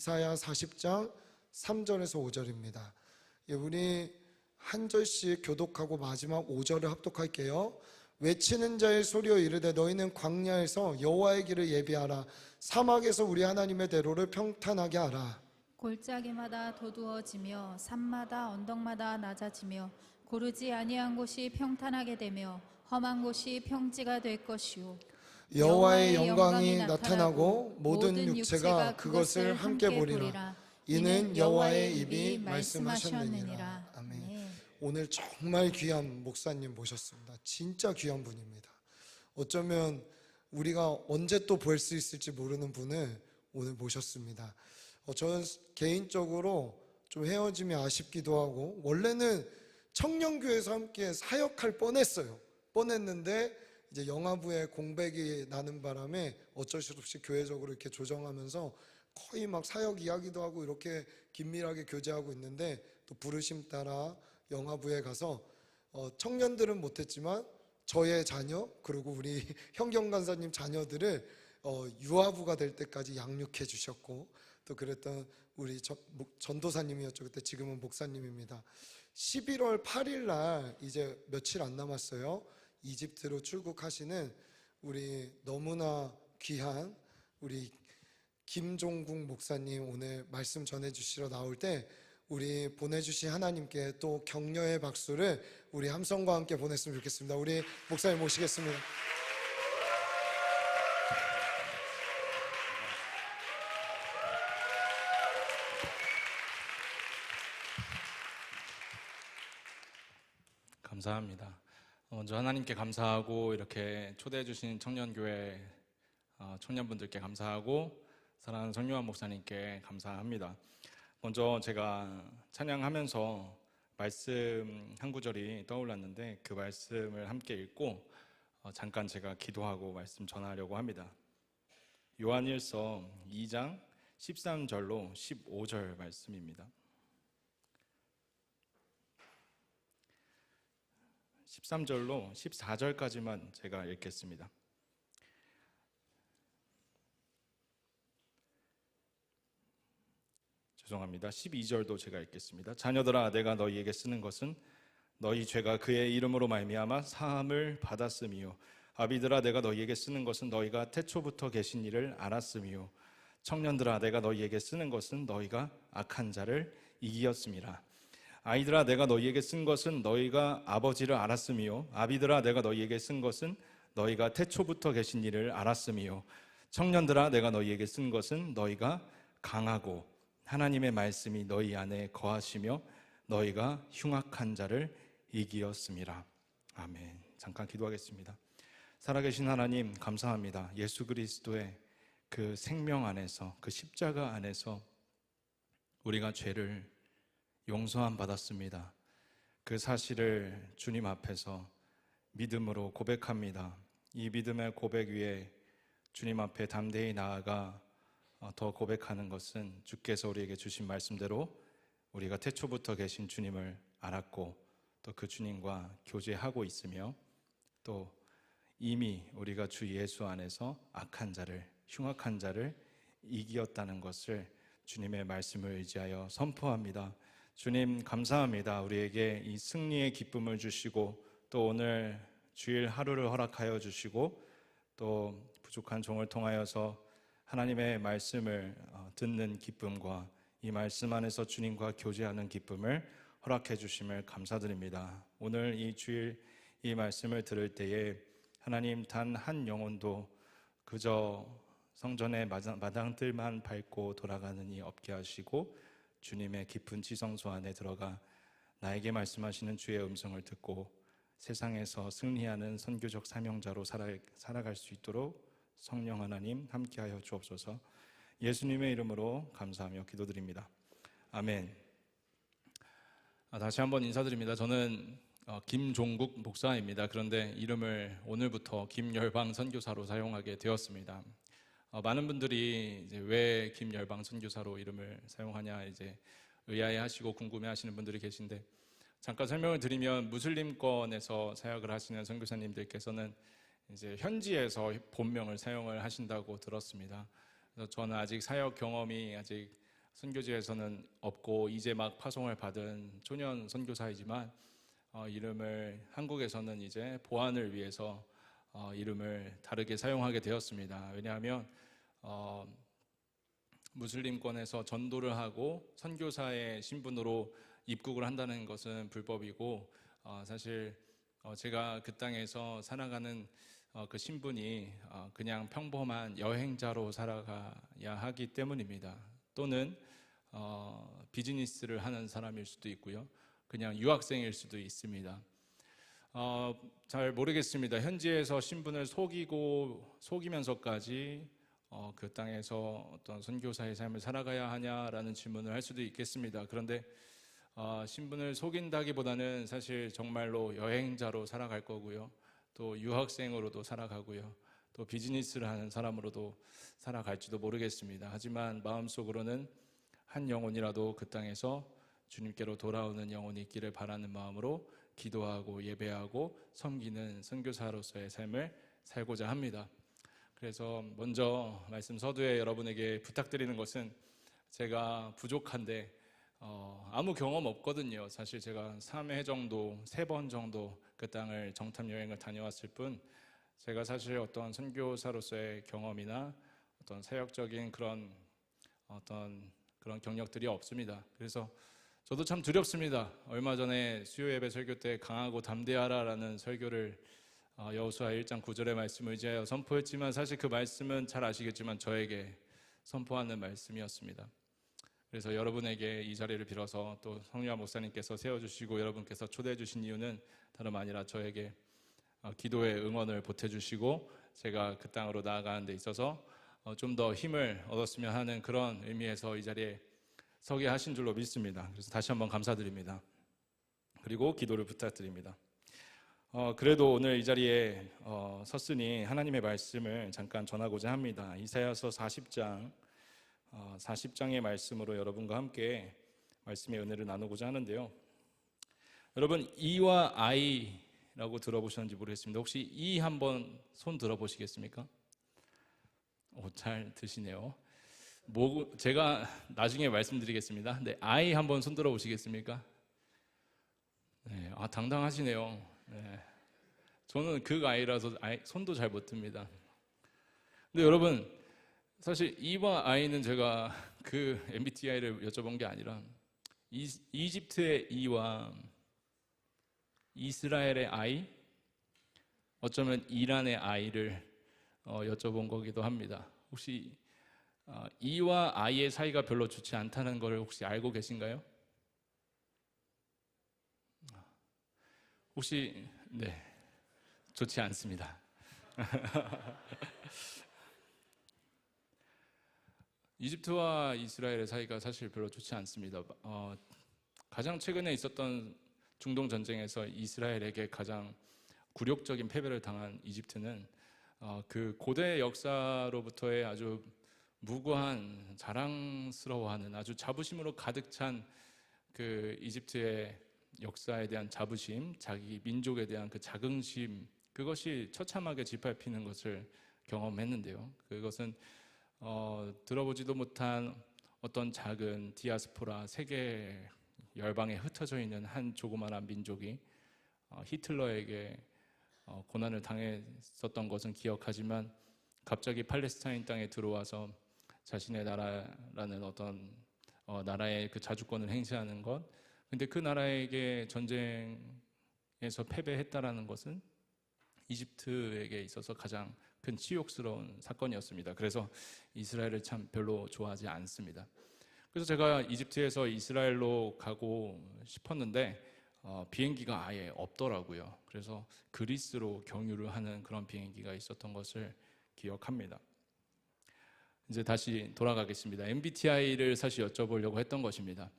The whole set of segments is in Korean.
이사야 40장 3절에서 5절입니다. 우리 한 절씩 교독하고 마지막 5절을 합독할게요. 외치는 자의 소리여 이르되 너희는 광야에서 여호와의 길을 예비하라. 사막에서 우리 하나님의 대로를 평탄하게 하라. 골짜기마다 도두어지며 산마다 언덕마다 낮아지며 고르지 아니한 곳이 평탄하게 되며 험한 곳이 평지가 될 것이요 여호와의 영광이 나타나고 모든 육체가 그것을 함께 보리라. 이는 여호와의 입이 말씀하셨느니라. 아멘. 오늘 정말 귀한 목사님 모셨습니다. 진짜 귀한 분입니다. 어쩌면 우리가 언제 또 볼 수 있을지 모르는 분을 오늘 모셨습니다. 저는 개인적으로 좀 헤어짐이 아쉽기도 하고, 원래는 청년교회에서 함께 사역할 뻔했는데 이제 영화부에 공백이 나는 바람에 어쩔 수 없이 교회적으로 이렇게 조정하면서 거의 막 사역 이야기도 하고 이렇게 긴밀하게 교제하고 있는데, 또 부르심 따라 영화부에 가서 청년들은 못했지만 저의 자녀 그리고 우리 현경 간사님 자녀들을 유아부가 될 때까지 양육해 주셨고, 또 그랬던 우리 전도사님이었죠. 그때 지금은 목사님입니다. 11월 8일 날 이제 며칠 안 남았어요. 이집트로 출국하시는 우리 너무나 귀한 우리 김종국 목사님 오늘 말씀 전해주시러 나올 때 우리 보내주신 하나님께 또 격려의 박수를 우리 함성과 함께 보냈으면 좋겠습니다. 우리 목사님 모시겠습니다. 감사합니다. 먼저 하나님께 감사하고 이렇게 초대해 주신 청년교회 청년분들께 감사하고 사랑하는 성유한 목사님께 감사합니다. 먼저 제가 찬양하면서 말씀 한 구절이 떠올랐는데 그 말씀을 함께 읽고 잠깐 제가 기도하고 말씀 전하려고 합니다. 요한일서 2장 13절로 15절 말씀입니다. 13절로 14절까지만 제가 읽겠습니다. 죄송합니다. 12절도 제가 읽겠습니다. 자녀들아, 내가 너희에게 쓰는 것은 너희 죄가 그의 이름으로 말미암아 사함을 받았음이요 아비들아, 내가 너희에게 쓰는 것은 너희가 태초부터 계신 이를 알았음이요 청년들아, 내가 너희에게 쓰는 것은 너희가 악한 자를 이기었음이라. 아이들아, 내가 너희에게 쓴 것은 너희가 아버지를 알았음이요 아비들아, 내가 너희에게 쓴 것은 너희가 태초부터 계신 이를 알았음이요 청년들아, 내가 너희에게 쓴 것은 너희가 강하고 하나님의 말씀이 너희 안에 거하시며 너희가 흉악한 자를 이기었음이라. 아멘. 잠깐 기도하겠습니다. 살아계신 하나님, 감사합니다. 예수 그리스도의 그 생명 안에서, 그 십자가 안에서 우리가 죄를 용서함 받았습니다. 그 사실을 주님 앞에서 믿음으로 고백합니다. 이 믿음의 고백 위에 주님 앞에 담대히 나아가 더 고백하는 것은 주께서 우리에게 주신 말씀대로 우리가 태초부터 계신 주님을 알았고 또 그 주님과 교제하고 있으며 또 이미 우리가 주 예수 안에서 악한 자를, 흉악한 자를 이기었다는 것을 주님의 말씀을 의지하여 선포합니다. 주님 감사합니다. 우리에게 이 승리의 기쁨을 주시고 또 오늘 주일 하루를 허락하여 주시고 또 부족한 종을 통하여서 하나님의 말씀을 듣는 기쁨과 이 말씀 안에서 주님과 교제하는 기쁨을 허락해 주심을 감사드립니다. 오늘 이 주일 이 말씀을 들을 때에 하나님 단 한 영혼도 그저 성전의 마당들만 밟고 돌아가는 이 없게 하시고 주님의 깊은 지성소 안에 들어가 나에게 말씀하시는 주의 음성을 듣고 세상에서 승리하는 선교적 사명자로 살아갈 수 있도록 성령 하나님 함께하여 주옵소서. 예수님의 이름으로 감사하며 기도드립니다. 아멘. 다시 한번 인사드립니다. 저는 김종국 목사입니다. 그런데 이름을 오늘부터 김열방 선교사로 사용하게 되었습니다. 많은 분들이 이제 왜 김열방 선교사로 이름을 사용하냐 이제 의아해하시고 궁금해하시는 분들이 계신데, 잠깐 설명을 드리면 무슬림권에서 사역을 하시는 선교사님들께서는 이제 현지에서 본명을 사용을 하신다고 들었습니다. 그래서 저는 아직 사역 경험이 아직 선교지에서는 없고 이제 막 파송을 받은 초년 선교사이지만 이름을 한국에서는 이제 보안을 위해서 이름을 다르게 사용하게 되었습니다. 왜냐하면 무슬림권에서 전도를 하고 선교사의 신분으로 입국을 한다는 것은 불법이고 사실 제가 그 땅에서 살아가는 그 신분이 그냥 평범한 여행자로 살아가야 하기 때문입니다. 또는 비즈니스를 하는 사람일 수도 있고요. 그냥 유학생일 수도 있습니다. 잘 모르겠습니다. 현지에서 신분을 속이면서까지 그 땅에서 어떤 선교사의 삶을 살아가야 하냐라는 질문을 할 수도 있겠습니다. 그런데 신분을 속인다기보다는 사실 정말로 여행자로 살아갈 거고요. 또 유학생으로도 살아가고요. 또 비즈니스를 하는 사람으로도 살아갈지도 모르겠습니다. 하지만 마음속으로는 한 영혼이라도 그 땅에서 주님께로 돌아오는 영혼이 있기를 바라는 마음으로 기도하고 예배하고 섬기는 선교사로서의 삶을 살고자 합니다. 그래서 먼저 말씀 서두에 여러분에게 부탁드리는 것은 제가 부족한데 아무 경험 없거든요. 사실 제가 3회 정도, 3번 정도 그 땅을 정탐 여행을 다녀왔을 뿐 제가 사실 어떤 선교사로서의 경험이나 어떤 사역적인 그런 경력들이 없습니다. 그래서 저도 참 두렵습니다. 얼마 전에 수요 예배 설교 때 강하고 담대하라라는 설교를 여호수아 1장 9절의 말씀을 의지하여 선포했지만 사실 그 말씀은 잘 아시겠지만 저에게 선포하는 말씀이었습니다. 그래서 여러분에게 이 자리를 빌어서 또 성유아 목사님께서 세워주시고 여러분께서 초대해 주신 이유는 다름 아니라 저에게 기도의 응원을 보태주시고 제가 그 땅으로 나아가는 데 있어서 좀 더 힘을 얻었으면 하는 그런 의미에서 이 자리에 서게 하신 줄로 믿습니다. 그래서 다시 한번 감사드립니다. 그리고 기도를 부탁드립니다. 그래도 오늘 이 자리에 섰으니 하나님의 말씀을 잠깐 전하고자 합니다. 이사야서 40장의 말씀으로 여러분과 함께 말씀의 은혜를 나누고자 하는데요. 여러분 이와 아이라고 들어보셨는지 모르겠습니다. 혹시 이 한번 손 들어보시겠습니까? 잘 드시네요. 제가 나중에 말씀드리겠습니다. 네, 아이 한번 손 들어보시겠습니까? 네, 당당하시네요. 네, 저는 그 아이라서 손도 잘 못 듭니다. 근데 여러분 사실 이와 아이는 제가 그 MBTI를 여쭤본 게 아니라 이집트의 이와 이스라엘의 아이, 어쩌면 이란의 아이를 여쭤본 거기도 합니다. 혹시 이와 아이의 사이가 별로 좋지 않다는 걸 혹시 알고 계신가요? 혹시 네, 좋지 않습니다. 이집트와 이스라엘의 사이가 사실 별로 좋지 않습니다. 가장 최근에 있었던 중동 전쟁에서 이스라엘에게 가장 굴욕적인 패배를 당한 이집트는 그 고대 역사로부터의 아주 무고한 자랑스러워하는 아주 자부심으로 가득 찬 그 이집트의 역사에 대한 자부심, 자기 민족에 대한 그 자긍심, 그것이 처참하게 짓밟히는 것을 경험했는데요. 그것은 들어보지도 못한 어떤 작은 디아스포라 세계 열방에 흩어져 있는 한 조그마한 민족이 히틀러에게 고난을 당했었던 것은 기억하지만 갑자기 팔레스타인 땅에 들어와서 자신의 나라라는 어떤 나라의 그 자주권을 행사하는 것, 근데 그 나라에게 전쟁에서 패배했다라는 것은 이집트에게 있어서 가장 큰 치욕스러운 사건이었습니다. 그래서 이스라엘을 참 별로 좋아하지 않습니다. 그래서 제가 이집트에서 이스라엘로 가고 싶었는데 비행기가 아예 없더라고요. 그래서 그리스로 경유를 하는 그런 비행기가 있었던 것을 기억합니다. 이제 다시 돌아가겠습니다. MBTI를 사실 여쭤보려고 했던 것입니다.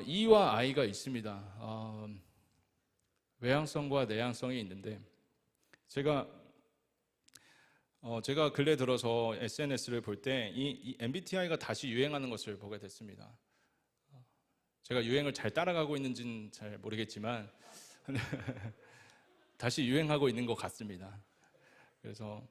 E와 I가 있습니다. 외향성과 내향성이 있는데 제가 근래 들어서 SNS를 볼 때 이 MBTI가 다시 유행하는 것을 보게 됐습니다. 제가 유행을 잘 따라가고 있는지는 잘 모르겠지만 다시 유행하고 있는 것 같습니다. 그래서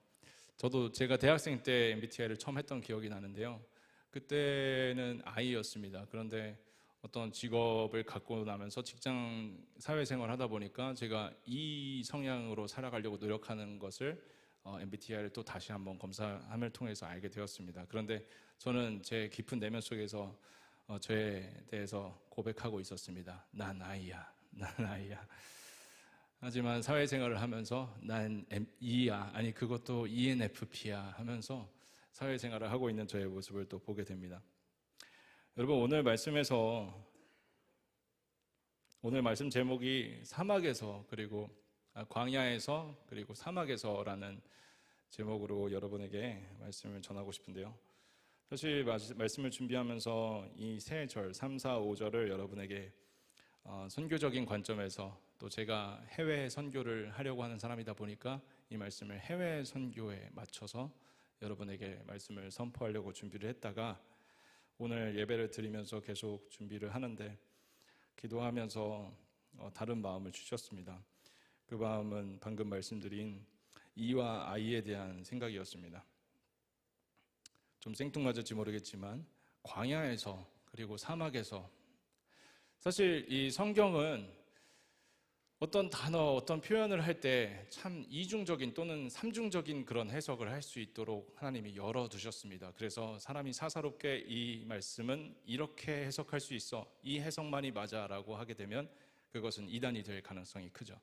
저도 제가 대학생 때 MBTI를 처음 했던 기억이 나는데요. 그때는 아이였습니다. 그런데 어떤 직업을 갖고 나면서 직장 사회생활 하다 보니까 제가 이 성향으로 살아가려고 노력하는 것을 MBTI를 또 다시 한번 검사함을 통해서 알게 되었습니다. 그런데 저는 제 깊은 내면 속에서 저에 대해서 고백하고 있었습니다. 난 아이야, 난 아이야. 하지만 사회생활을 하면서 난 E야, 아니 그것도 ENFP야 하면서 사회생활을 하고 있는 저의 모습을 또 보게 됩니다. 여러분, 오늘 말씀 제목이 사막에서 그리고 광야에서 그리고 사막에서라는 제목으로 여러분에게 말씀을 전하고 싶은데요. 사실 말씀을 준비하면서 이 세 절, 3, 4, 5절을 여러분에게 선교적인 관점에서 또 제가 해외 선교를 하려고 하는 사람이다 보니까 이 말씀을 해외 선교에 맞춰서 여러분에게 말씀을 선포하려고 준비를 했다가 오늘 예배를 드리면서 계속 준비를 하는데 기도하면서 다른 마음을 주셨습니다. 그 마음은 방금 말씀드린 이와 아이에 대한 생각이었습니다. 좀 생뚱맞을지 모르겠지만 광야에서 그리고 사막에서, 사실 이 성경은 어떤 단어, 어떤 표현을 할 때 참 이중적인 또는 삼중적인 그런 해석을 할 수 있도록 하나님이 열어두셨습니다. 그래서 사람이 사사롭게 이 말씀은 이렇게 해석할 수 있어, 이 해석만이 맞아라고 하게 되면 그것은 이단이 될 가능성이 크죠.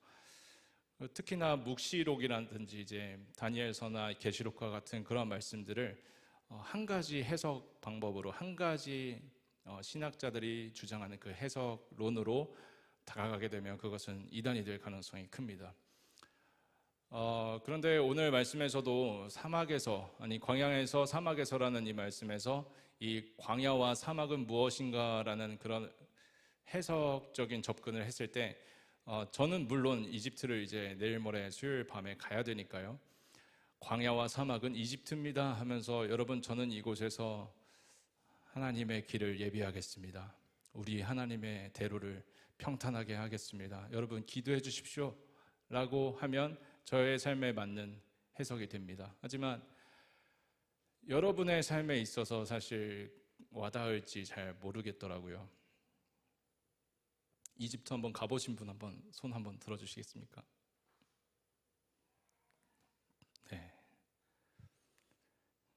특히나 묵시록이라든지 이제 다니엘서나 계시록과 같은 그런 말씀들을 한 가지 해석 방법으로, 한 가지 신학자들이 주장하는 그 해석론으로 다가가게 되면 그것은 이단이 될 가능성이 큽니다. 그런데 오늘 말씀에서도 사막에서, 아니 광야에서 사막에서라는 이 말씀에서 이 광야와 사막은 무엇인가라는 그런 해석적인 접근을 했을 때 저는 물론 이집트를 이제 내일 모레 수요일 밤에 가야 되니까요. 광야와 사막은 이집트입니다 하면서 여러분, 저는 이곳에서 하나님의 길을 예비하겠습니다. 우리 하나님의 대로를 평탄하게 하겠습니다. 여러분 기도해 주십시오 라고 하면 저의 삶에 맞는 해석이 됩니다. 하지만 여러분의 삶에 있어서 사실 와닿을지 잘 모르겠더라고요. 이집트 한번 가보신 분 한번 손 한번 들어주시겠습니까? 네.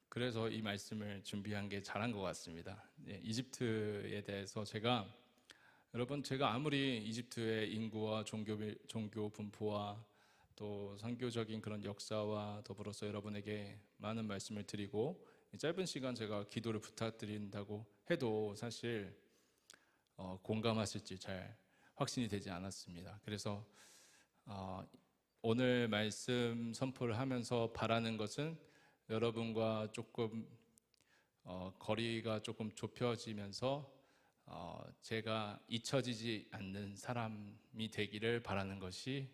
그래서 이 말씀을 준비한 게 잘한 것 같습니다. 네, 이집트에 대해서 제가 아무리 이집트의 인구와 종교 분포와 또 선교적인 그런 역사와 더불어서 여러분에게 많은 말씀을 드리고 짧은 시간 제가 기도를 부탁드린다고 해도 사실 공감하실지 잘 확신이 되지 않았습니다. 그래서 오늘 말씀 선포를 하면서 바라는 것은 여러분과 조금 거리가 조금 좁혀지면서 제가 잊혀지지 않는 사람이 되기를 바라는 것이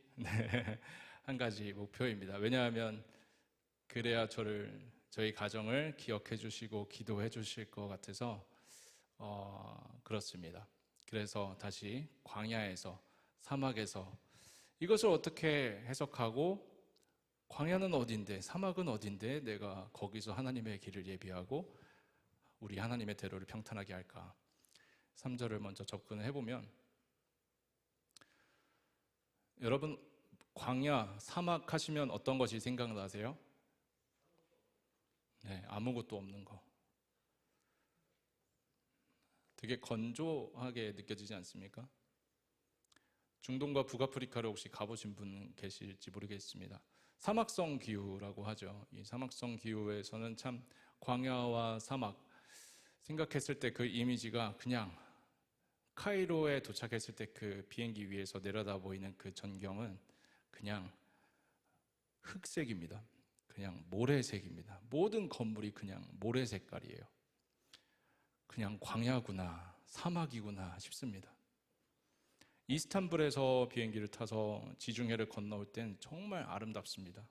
한 가지 목표입니다. 왜냐하면 그래야 저희 가정을 기억해 주시고 기도해 주실 것 같아서 그렇습니다. 그래서 다시 광야에서, 사막에서 이것을 어떻게 해석하고, 광야는 어딘데 사막은 어딘데 내가 거기서 하나님의 길을 예비하고 우리 하나님의 대로를 평탄하게 할까? 3절을 먼저 접근을 해보면, 여러분 광야, 사막 하시면 어떤 것이 생각나세요? 네, 아무것도 없는 거. 되게 건조하게 느껴지지 않습니까? 중동과 북아프리카를 혹시 가보신 분 계실지 모르겠습니다. 사막성 기후라고 하죠. 이 사막성 기후에서는 참 광야와 사막 생각했을 때 그 이미지가 그냥 카이로에 도착했을 때 그 비행기 위에서 내려다 보이는 그 전경은 그냥 흑색입니다. 그냥 모래색입니다. 모든 건물이 그냥 모래 색깔이에요. 그냥 광야구나, 사막이구나 싶습니다. 이스탄불에서 비행기를 타서 지중해를 건너올 땐 정말 아름답습니다.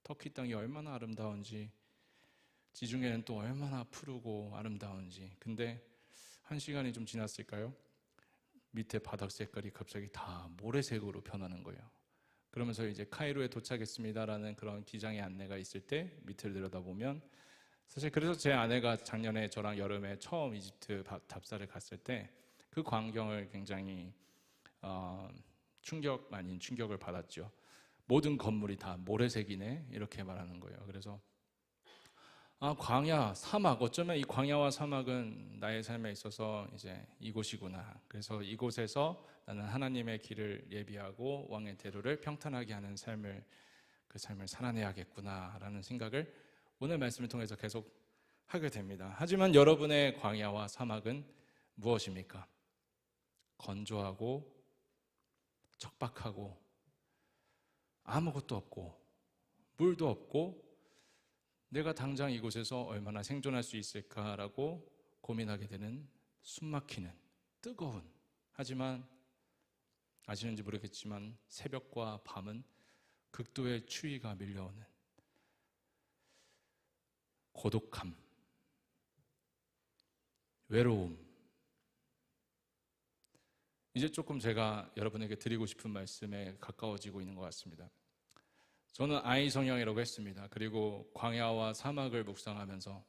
터키 땅이 얼마나 아름다운지, 지중해는 또 얼마나 푸르고 아름다운지. 근데 1시간이 좀 지났을까요? 밑에 바닥 색깔이 갑자기 다 모래색으로 변하는 거예요. 그러면서 이제 카이로에 도착했습니다라는 그런 기장의 안내가 있을 때 밑을 내려다보면 사실 그래서 제 아내가 작년에 저랑 여름에 처음 이집트 답사를 갔을 때 그 광경을 굉장히 충격 아닌 충격을 받았죠. 모든 건물이 다 모래색이네 이렇게 말하는 거예요. 그래서 광야, 사막, 어쩌면 이 광야와 사막은 나의 삶에 있어서 이제 이곳이구나. 그래서 이곳에서 나는 하나님의 길을 예비하고 왕의 대로를 평탄하게 하는 그 삶을 살아내야겠구나라는 생각을 오늘 말씀을 통해서 계속 하게 됩니다. 하지만 여러분의 광야와 사막은 무엇입니까? 건조하고 척박하고 아무것도 없고 물도 없고 내가 당장 이곳에서 얼마나 생존할 수 있을까라고 고민하게 되는 숨막히는 뜨거운, 하지만 아시는지 모르겠지만 새벽과 밤은 극도의 추위가 밀려오는 고독함, 외로움. 이제 조금 제가 여러분에게 드리고 싶은 말씀에 가까워지고 있는 것 같습니다. 저는 I 성향이라고 했습니다. 그리고 광야와 사막을 묵상하면서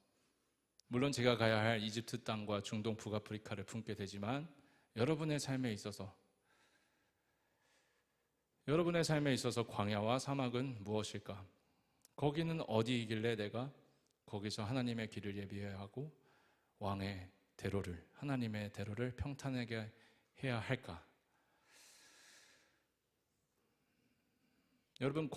물론 제가 가야 할 이집트 땅과 중동 북아프리카를 품게 되지만 여러분의 삶에 있어서 광야와 사막은 무엇일까? 거기는 어디이길래 내가 거기서 하나님의 길을 예비해야 하고 왕의 대로를, 하나님의 대로를 평탄하게 해야 할까? 여러분,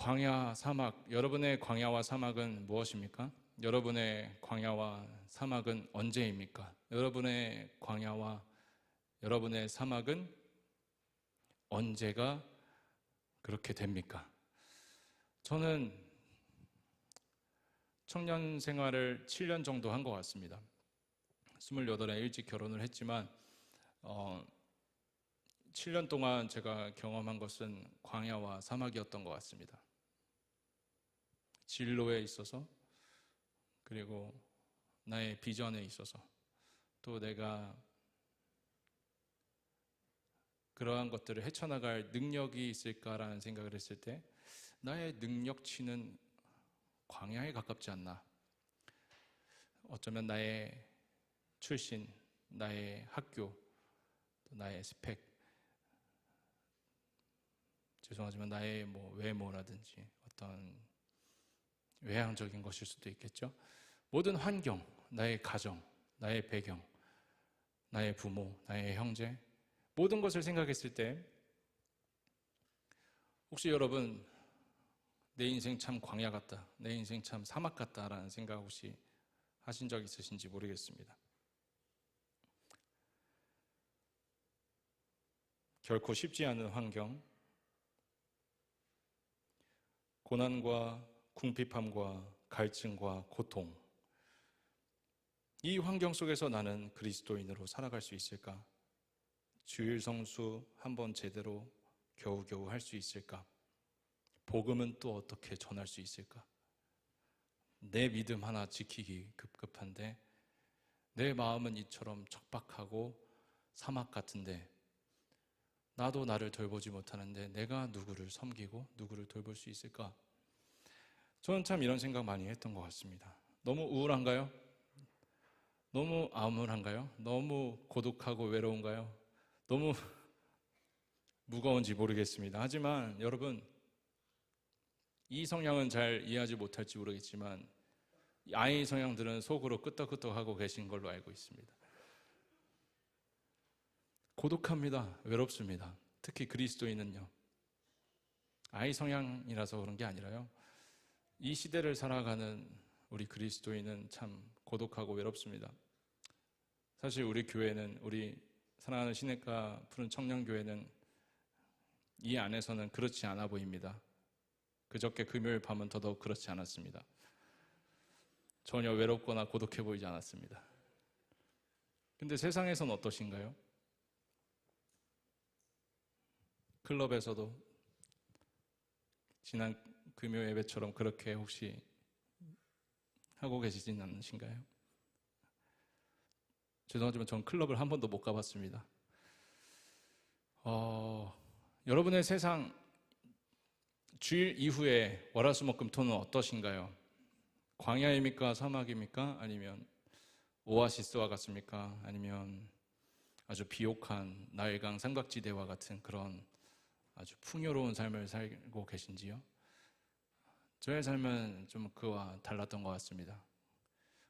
여러분의 광야와 사막은 무엇입니까? 여러분의 광야와 사막은 언제입니까? 여러분의 광야와 여러분의 사막은 언제가 그렇게 됩니까? 저는 청년 생활을 7년 정도 한 것 같습니다. 28에 일찍 결혼을 했지만 7년 동안 제가 경험한 것은 광야와 사막이었던 것 같습니다. 진로에 있어서, 그리고 나의 비전에 있어서, 또 내가 그러한 것들을 헤쳐나갈 능력이 있을까라는 생각을 했을 때 나의 능력치는 광야에 가깝지 않나. 어쩌면 나의 출신, 나의 학교, 나의 스펙, 죄송하지만 나의 외모라든지 어떤 외향적인 것일 수도 있겠죠. 모든 환경, 나의 가정, 나의 배경, 나의 부모, 나의 형제, 모든 것을 생각했을 때 혹시 여러분 내 인생 참 광야 같다, 내 인생 참 사막 같다라는 생각 혹시 하신 적 있으신지 모르겠습니다. 결코 쉽지 않은 환경, 고난과 궁핍함과 갈증과 고통, 이 환경 속에서 나는 그리스도인으로 살아갈 수 있을까? 주일 성수 한번 제대로 겨우겨우 할 수 있을까? 복음은 또 어떻게 전할 수 있을까? 내 믿음 하나 지키기 급급한데 내 마음은 이처럼 척박하고 사막 같은데 나도 나를 돌보지 못하는데 내가 누구를 섬기고 누구를 돌볼 수 있을까? 저는 참 이런 생각 많이 했던 것 같습니다. 너무 우울한가요? 너무 암울한가요? 너무 고독하고 외로운가요? 너무 무거운지 모르겠습니다. 하지만 여러분, 이 성향은 잘 이해하지 못할지 모르겠지만 I 성향들은 속으로 끄떡끄떡하고 계신 걸로 알고 있습니다. 고독합니다. 외롭습니다. 특히 그리스도인은요. I 성향이라서 그런 게 아니라요. 이 시대를 살아가는 우리 그리스도인은 참 고독하고 외롭습니다. 사실 우리 교회는, 우리 사랑하는 시냇가 푸른 청년교회는 이 안에서는 그렇지 않아 보입니다. 그저께 금요일 밤은 더더욱 그렇지 않았습니다. 전혀 외롭거나 고독해 보이지 않았습니다. 근데 세상에서는 어떠신가요? 클럽에서도 지난 금요 예배처럼 그렇게 혹시 하고 계시진 않으신가요? 죄송하지만 전 클럽을 한 번도 못 가봤습니다. 여러분의 세상 주일 이후에 월화수목금토는 어떠신가요? 광야입니까? 사막입니까? 아니면 오아시스와 같습니까? 아니면 아주 비옥한 나일강 삼각지대와 같은 그런 아주 풍요로운 삶을 살고 계신지요? 저의 삶은 좀 그와 달랐던 것 같습니다.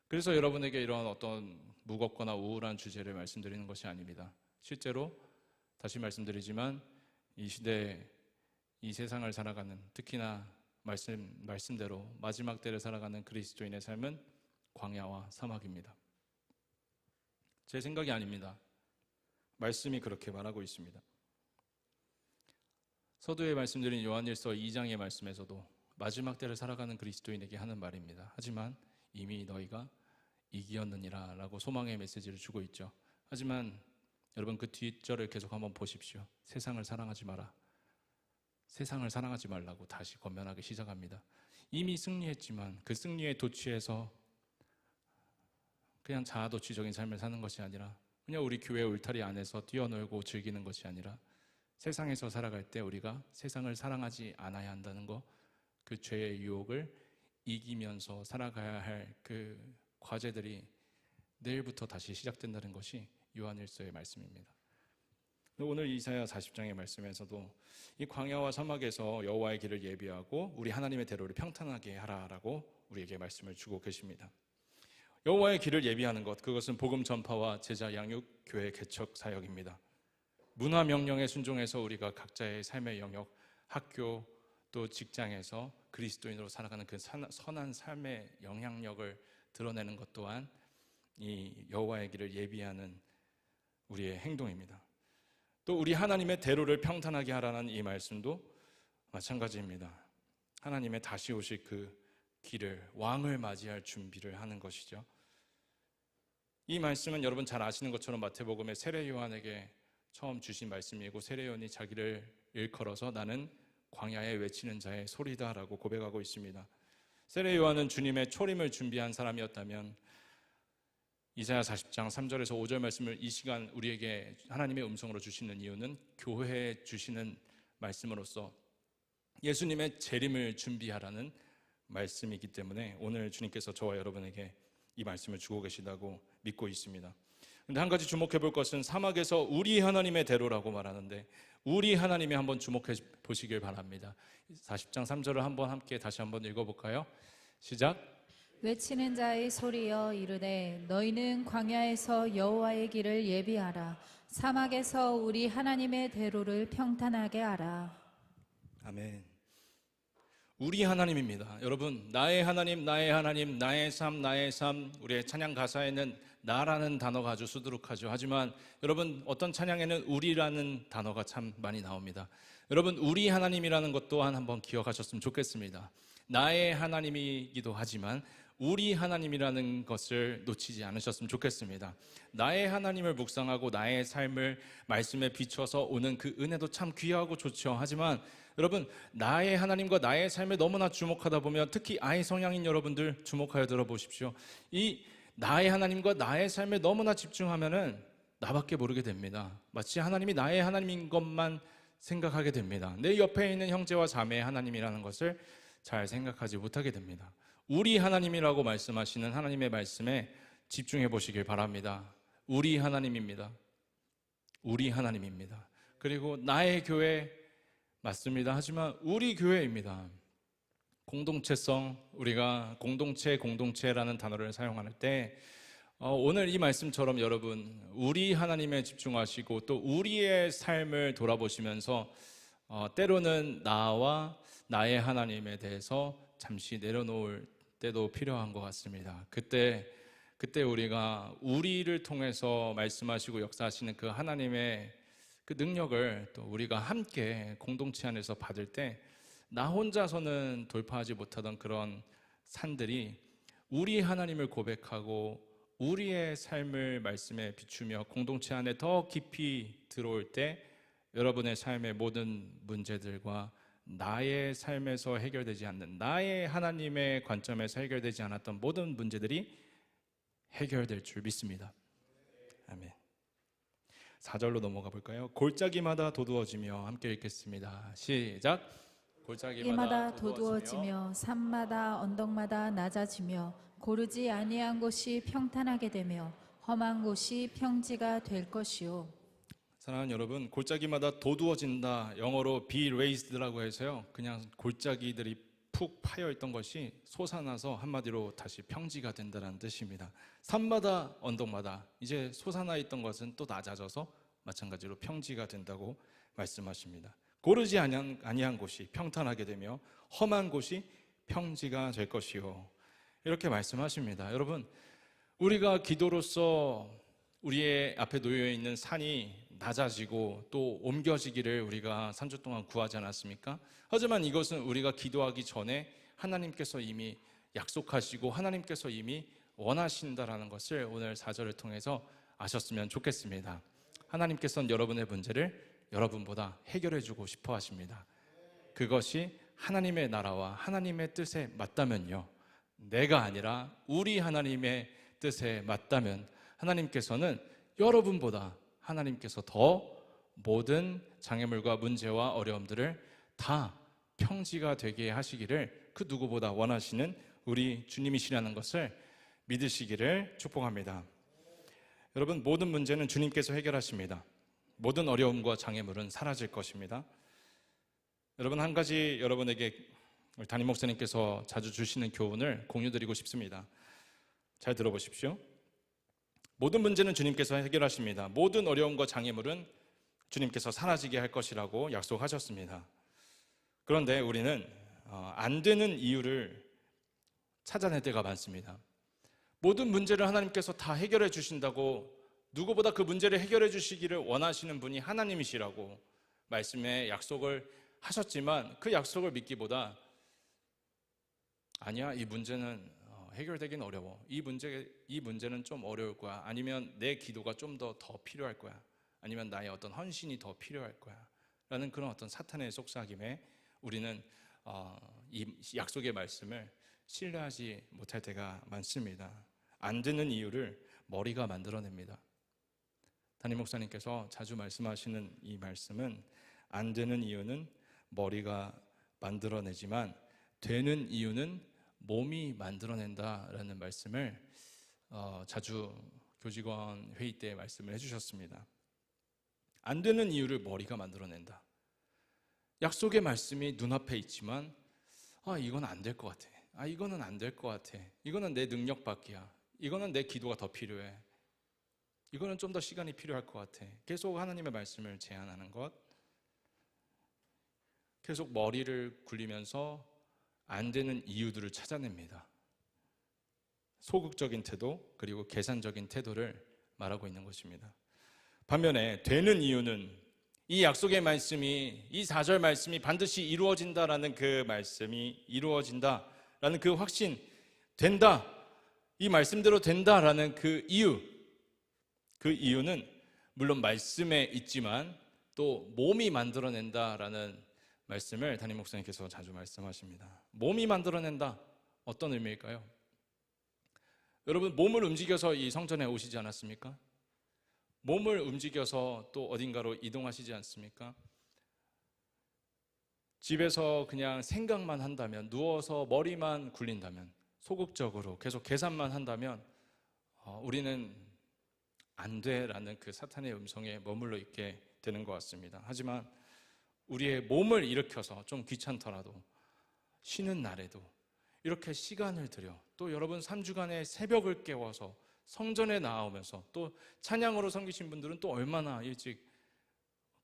그래서 여러분에게 이런 어떤 무겁거나 우울한 주제를 말씀드리는 것이 아닙니다. 실제로 다시 말씀드리지만 이 시대, 이 세상을 살아가는, 특히나 말씀대로 마지막 때를 살아가는 그리스도인의 삶은 광야와 사막입니다. 제 생각이 아닙니다. 말씀이 그렇게 말하고 있습니다. 서두에 말씀드린 요한일서 2장의 말씀에서도 마지막 때를 살아가는 그리스도인에게 하는 말입니다. 하지만 이미 너희가 이기었느니라 라고 소망의 메시지를 주고 있죠. 하지만 여러분 그 뒷절을 계속 한번 보십시오. 세상을 사랑하지 마라. 세상을 사랑하지 말라고 다시 권면하기 시작합니다. 이미 승리했지만 그 승리에 도취해서 그냥 자아도취적인 삶을 사는 것이 아니라, 그냥 우리 교회 울타리 안에서 뛰어놀고 즐기는 것이 아니라 세상에서 살아갈 때 우리가 세상을 사랑하지 않아야 한다는 것, 그 죄의 유혹을 이기면서 살아가야 할 그 과제들이 내일부터 다시 시작된다는 것이 요한일서의 말씀입니다. 오늘 이사야 40장의 말씀에서도 이 광야와 사막에서 여호와의 길을 예비하고 우리 하나님의 대로를 평탄하게 하라라고 우리에게 말씀을 주고 계십니다. 여호와의 길을 예비하는 것, 그것은 복음 전파와 제자 양육, 교회 개척 사역입니다. 문화 명령에 순종해서 우리가 각자의 삶의 영역, 학교 또 직장에서 그리스도인으로 살아가는 그 선한 삶의 영향력을 드러내는 것 또한 이 여호와의 길을 예비하는 우리의 행동입니다. 또 우리 하나님의 대로를 평탄하게 하라는 이 말씀도 마찬가지입니다. 하나님의 다시 오실 그 길을, 왕을 맞이할 준비를 하는 것이죠. 이 말씀은 여러분 잘 아시는 것처럼 마태복음의 세례 요한에게 처음 주신 말씀이고, 세례 요한이 자기를 일컬어서 나는 광야에 외치는 자의 소리다라고 고백하고 있습니다. 세례 요한은 주님의 초림을 준비한 사람이었다면 이사야 40장 3절에서 5절 말씀을 이 시간 우리에게 하나님의 음성으로 주시는 이유는 교회에 주시는 말씀으로서 예수님의 재림을 준비하라는 말씀이기 때문에 오늘 주님께서 저와 여러분에게 이 말씀을 주고 계시다고 믿고 있습니다. 그런데 한 가지 주목해 볼 것은 사막에서 우리 하나님의 대로라고 말하는데, 우리 하나님이 한번 주목해 보시길 바랍니다. 40장 3절을 한번 함께 다시 한번 읽어볼까요? 시작. 외치는 자의 소리여 이르되 너희는 광야에서 여호와의 길을 예비하라. 사막에서 우리 하나님의 대로를 평탄하게 하라. 아멘. 우리 하나님입니다. 여러분, 나의 하나님, 나의 하나님, 나의 삶, 나의 삶. 우리의 찬양 가사에는 나라는 단어가 아주 수두룩하죠. 하지만 여러분, 어떤 찬양에는 우리라는 단어가 참 많이 나옵니다. 여러분, 우리 하나님이라는 것 또한 한번 기억하셨으면 좋겠습니다. 나의 하나님이기도 하지만 우리 하나님이라는 것을 놓치지 않으셨으면 좋겠습니다. 나의 하나님을 묵상하고 나의 삶을 말씀에 비춰서 오는 그 은혜도 참 귀하고 좋죠. 하지만 여러분, 나의 하나님과 나의 삶에 너무나 주목하다 보면, 특히 아이 성향인 여러분들 주목하여 들어보십시오. 이 나의 하나님과 나의 삶에 너무나 집중하면은 나밖에 모르게 됩니다. 마치 하나님이 나의 하나님인 것만 생각하게 됩니다. 내 옆에 있는 형제와 자매의 하나님이라는 것을 잘 생각하지 못하게 됩니다. 우리 하나님이라고 말씀하시는 하나님의 말씀에 집중해 보시길 바랍니다. 우리 하나님입니다. 우리 하나님입니다. 그리고 나의 교회 맞습니다. 하지만 우리 교회입니다. 공동체성, 우리가 공동체라는 단어를 사용할 때 오늘 이 말씀처럼 여러분 우리 하나님에 집중하시고 또 우리의 삶을 돌아보시면서 때로는 나와 나의 하나님에 대해서 잠시 내려놓을 때도 필요한 것 같습니다. 그때 우리가 우리를 통해서 말씀하시고 역사하시는 그 하나님의 그 능력을 또 우리가 함께 공동체 안에서 받을 때 나 혼자서는 돌파하지 못하던 그런 산들이 우리 하나님을 고백하고 우리의 삶을 말씀에 비추며 공동체 안에 더 깊이 들어올 때 여러분의 삶의 모든 문제들과 나의 삶에서 해결되지 않는, 나의 하나님의 관점에서 해결되지 않았던 모든 문제들이 해결될 줄 믿습니다. 아멘. 4절로 넘어가 볼까요? 골짜기마다 도두어지며 함께 읽겠습니다. 시작. 골짜기마다 도두어지며 산마다 언덕마다 낮아지며 고르지 아니한 곳이 평탄하게 되며 험한 곳이 평지가 될 것이요. 사랑하는 여러분, 골짜기마다 도두어진다, 영어로 be raised라고 해서요, 그냥 골짜기들이 푹 파여 있던 것이 솟아나서 한마디로 다시 평지가 된다는 뜻입니다. 산마다 언덕마다 이제 솟아나 있던 것은 또 낮아져서 마찬가지로 평지가 된다고 말씀하십니다. 고르지 아니한 곳이 평탄하게 되며 험한 곳이 평지가 될 것이요, 이렇게 말씀하십니다. 여러분, 우리가 기도로서 우리의 앞에 놓여 있는 산이 낮아지고 또 옮겨지기를 우리가 3주 동안 구하지 않았습니까? 하지만 이것은 우리가 기도하기 전에 하나님께서 이미 약속하시고 하나님께서 이미 원하신다라는 것을 오늘 4절을 통해서 아셨으면 좋겠습니다. 하나님께서는 여러분의 문제를 여러분보다 해결해 주고 싶어 하십니다. 그것이 하나님의 나라와 하나님의 뜻에 맞다면요, 내가 아니라 우리 하나님의 뜻에 맞다면 하나님께서는 여러분보다 하나님께서 더 모든 장애물과 문제와 어려움들을 다 평지가 되게 하시기를 그 누구보다 원하시는 우리 주님이시라는 것을 믿으시기를 축복합니다. 여러분, 모든 문제는 주님께서 해결하십니다. 모든 어려움과 장애물은 사라질 것입니다. 여러분, 한 가지 여러분에게 담임 목사님께서 자주 주시는 교훈을 공유드리고 싶습니다. 잘 들어보십시오. 모든 문제는 주님께서 해결하십니다. 모든 어려움과 장애물은 주님께서 사라지게 할 것이라고 약속하셨습니다. 그런데 우리는 안 되는 이유를 찾아낼 때가 많습니다. 모든 문제를 하나님께서 다 해결해 주신다고, 누구보다 그 문제를 해결해 주시기를 원하시는 분이 하나님이시라고 말씀에 약속을 하셨지만 그 약속을 믿기보다 아니야, 이 문제는 해결되긴 어려워, 이 문제는 좀 어려울 거야, 아니면 내 기도가 좀 더 필요할 거야, 아니면 나의 어떤 헌신이 더 필요할 거야 라는 그런 어떤 사탄의 속삭임에 우리는 이 약속의 말씀을 신뢰하지 못할 때가 많습니다. 안 되는 이유를 머리가 만들어냅니다. 담임 목사님께서 자주 말씀하시는 이 말씀은 안 되는 이유는 머리가 만들어내지만 되는 이유는 몸이 만들어낸다라는 말씀을 자주 교직원 회의 때 말씀을 해주셨습니다. 안 되는 이유를 머리가 만들어낸다. 약속의 말씀이 눈앞에 있지만 이건 안 될 것 같아, 이거는 안 될 것 같아, 이거는 내 능력 밖이야, 이거는 내 기도가 더 필요해, 이거는 좀 더 시간이 필요할 것 같아. 계속 하나님의 말씀을 제안하는 것, 계속 머리를 굴리면서 안 되는 이유들을 찾아냅니다. 소극적인 태도, 그리고 계산적인 태도를 말하고 있는 것입니다. 반면에 되는 이유는 이 약속의 말씀이, 이 4절 말씀이 반드시 이루어진다라는 그 말씀이 이루어진다라는 그 확신, 된다, 이 말씀대로 된다라는 그 이유는 물론 말씀에 있지만 또 몸이 만들어낸다라는 말씀을 담임 목사님께서 자주 말씀하십니다. 몸이 만들어낸다, 어떤 의미일까요? 여러분, 몸을 움직여서 이 성전에 오시지 않았습니까? 몸을 움직여서 또 어딘가로 이동하시지 않습니까? 집에서 그냥 생각만 한다면, 누워서 머리만 굴린다면, 소극적으로 계속 계산만 한다면 우리는 안 돼라는 그 사탄의 음성에 머물러 있게 되는 것 같습니다. 하지만 우리의 몸을 일으켜서 좀 귀찮더라도 쉬는 날에도 이렇게 시간을 들여, 또 여러분 3주간의 새벽을 깨워서 성전에 나오면서, 또 찬양으로 섬기신 분들은 또 얼마나 일찍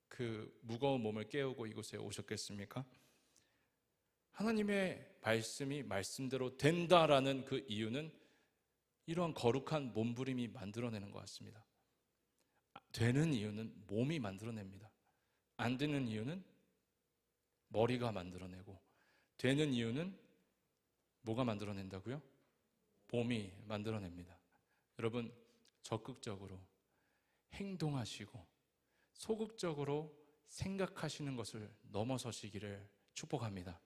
그 무거운 몸을 깨우고 이곳에 오셨겠습니까? 하나님의 말씀이 말씀대로 된다라는 그 이유는 이러한 거룩한 몸부림이 만들어내는 것 같습니다. 되는 이유는 몸이 만들어냅니다. 안 되는 이유는 머리가 만들어내고, 되는 이유는 뭐가 만들어낸다고요? 몸이 만들어냅니다. 여러분, 적극적으로 행동하시고 소극적으로 생각하시는 것을 넘어서시기를 축복합니다.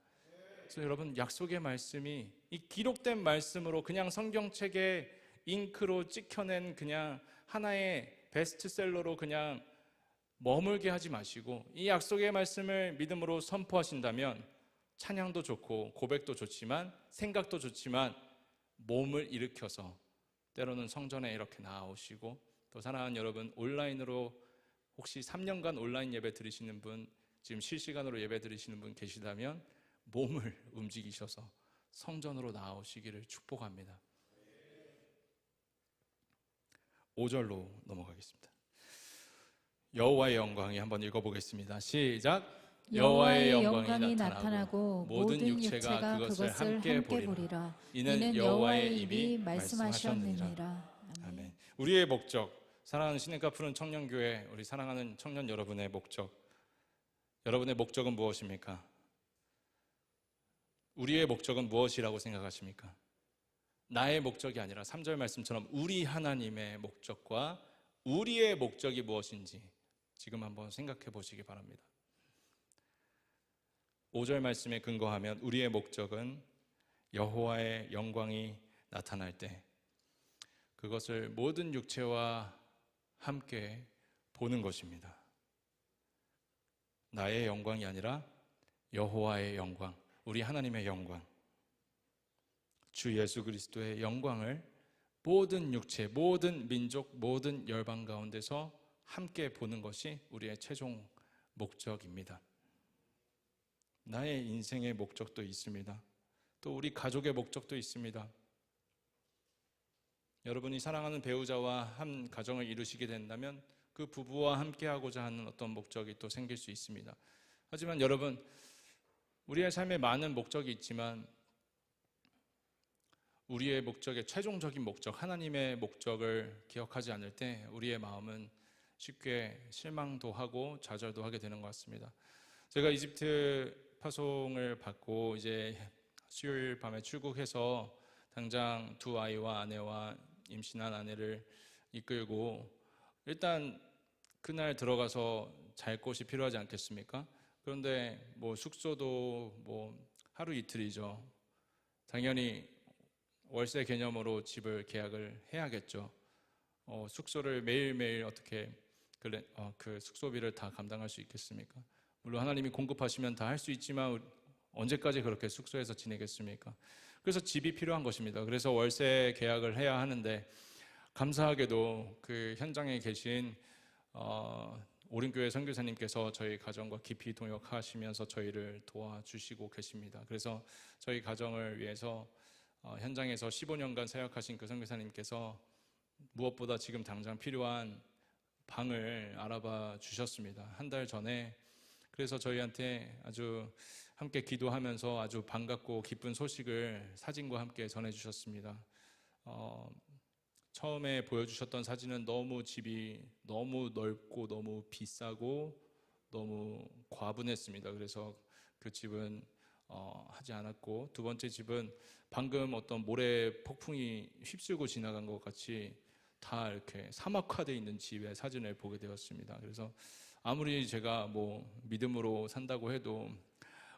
그래서 여러분, 약속의 말씀이 이 기록된 말씀으로 그냥 성경책에 잉크로 찍혀낸 그냥 하나의 베스트셀러로 그냥 머물게 하지 마시고 이 약속의 말씀을 믿음으로 선포하신다면 찬양도 좋고 고백도 좋지만 생각도 좋지만 몸을 일으켜서 때로는 성전에 이렇게 나오시고, 또 사랑하는 여러분, 온라인으로 혹시 3년간 온라인 예배 드리시는 분, 지금 실시간으로 예배 드리시는 분 계시다면 몸을 움직이셔서 성전으로 나오시기를 축복합니다. 5절로 넘어가겠습니다. 여호와의 영광이, 한번 읽어보겠습니다. 시작. 여호와의 영광이 나타나고 모든 육체가 그것을 함께 보리라. 이는 여호와의 입이 말씀하셨느니라. 아멘. 우리의 목적, 사랑하는 시냇가 푸른 청년교회, 우리 사랑하는 청년 여러분의 목적, 여러분의 목적은 무엇입니까? 우리의 목적은 무엇이라고 생각하십니까? 나의 목적이 아니라 3절 말씀처럼 우리 하나님의 목적과 우리의 목적이 무엇인지 지금 한번 생각해 보시기 바랍니다. 5절 말씀에 근거하면 우리의 목적은 여호와의 영광이 나타날 때 그것을 모든 육체와 함께 보는 것입니다. 나의 영광이 아니라 여호와의 영광, 우리 하나님의 영광, 주 예수 그리스도의 영광을 모든 육체, 모든 민족, 모든 열방 가운데서 함께 보는 것이 우리의 최종 목적입니다. 나의 인생의 목적도 있습니다. 또 우리 가족의 목적도 있습니다. 여러분이 사랑하는 배우자와 한 가정을 이루시게 된다면 그 부부와 함께하고자 하는 어떤 목적이 또 생길 수 있습니다. 하지만 여러분, 우리의 삶에 많은 목적이 있지만 우리의 목적의 최종적인 목적, 하나님의 목적을 기억하지 않을 때 우리의 마음은 쉽게 실망도 하고 좌절도 하게 되는 것 같습니다. 제가 이집트 파송을 받고 이제 수요일 밤에 출국해서 당장 두 아이와 아내와 임신한 아내를 이끌고 일단 그날 들어가서 잘 곳이 필요하지 않겠습니까? 그런데 뭐 숙소도 뭐 하루 이틀이죠. 당연히 월세 개념으로 집을 계약을 해야겠죠. 숙소를 매일매일 어떻게 그 숙소비를 다 감당할 수 있겠습니까? 물론 하나님이 공급하시면 다 할 수 있지만 언제까지 그렇게 숙소에서 지내겠습니까? 그래서 집이 필요한 것입니다. 그래서 월세 계약을 해야 하는데 감사하게도 그 현장에 계신 오륜교회 선교사님께서 저희 가정과 깊이 동역하시면서 저희를 도와주시고 계십니다. 그래서 저희 가정을 위해서 현장에서 15년간 사역하신 그 선교사님께서 무엇보다 지금 당장 필요한 방을 알아봐 주셨습니다. 한 달 전에. 그래서 저희한테 아주 함께 기도하면서 아주 반갑고 기쁜 소식을 사진과 함께 전해주셨습니다. 처음에 보여주셨던 사진은 너무 집이 너무 넓고 너무 비싸고 너무 과분했습니다. 그래서 그 집은 하지 않았고, 두 번째 집은 방금 어떤 모래 폭풍이 휩쓸고 지나간 것 같이 다 이렇게 사막화되어 있는 집의 사진을 보게 되었습니다. 그래서 아무리 제가 뭐 믿음으로 산다고 해도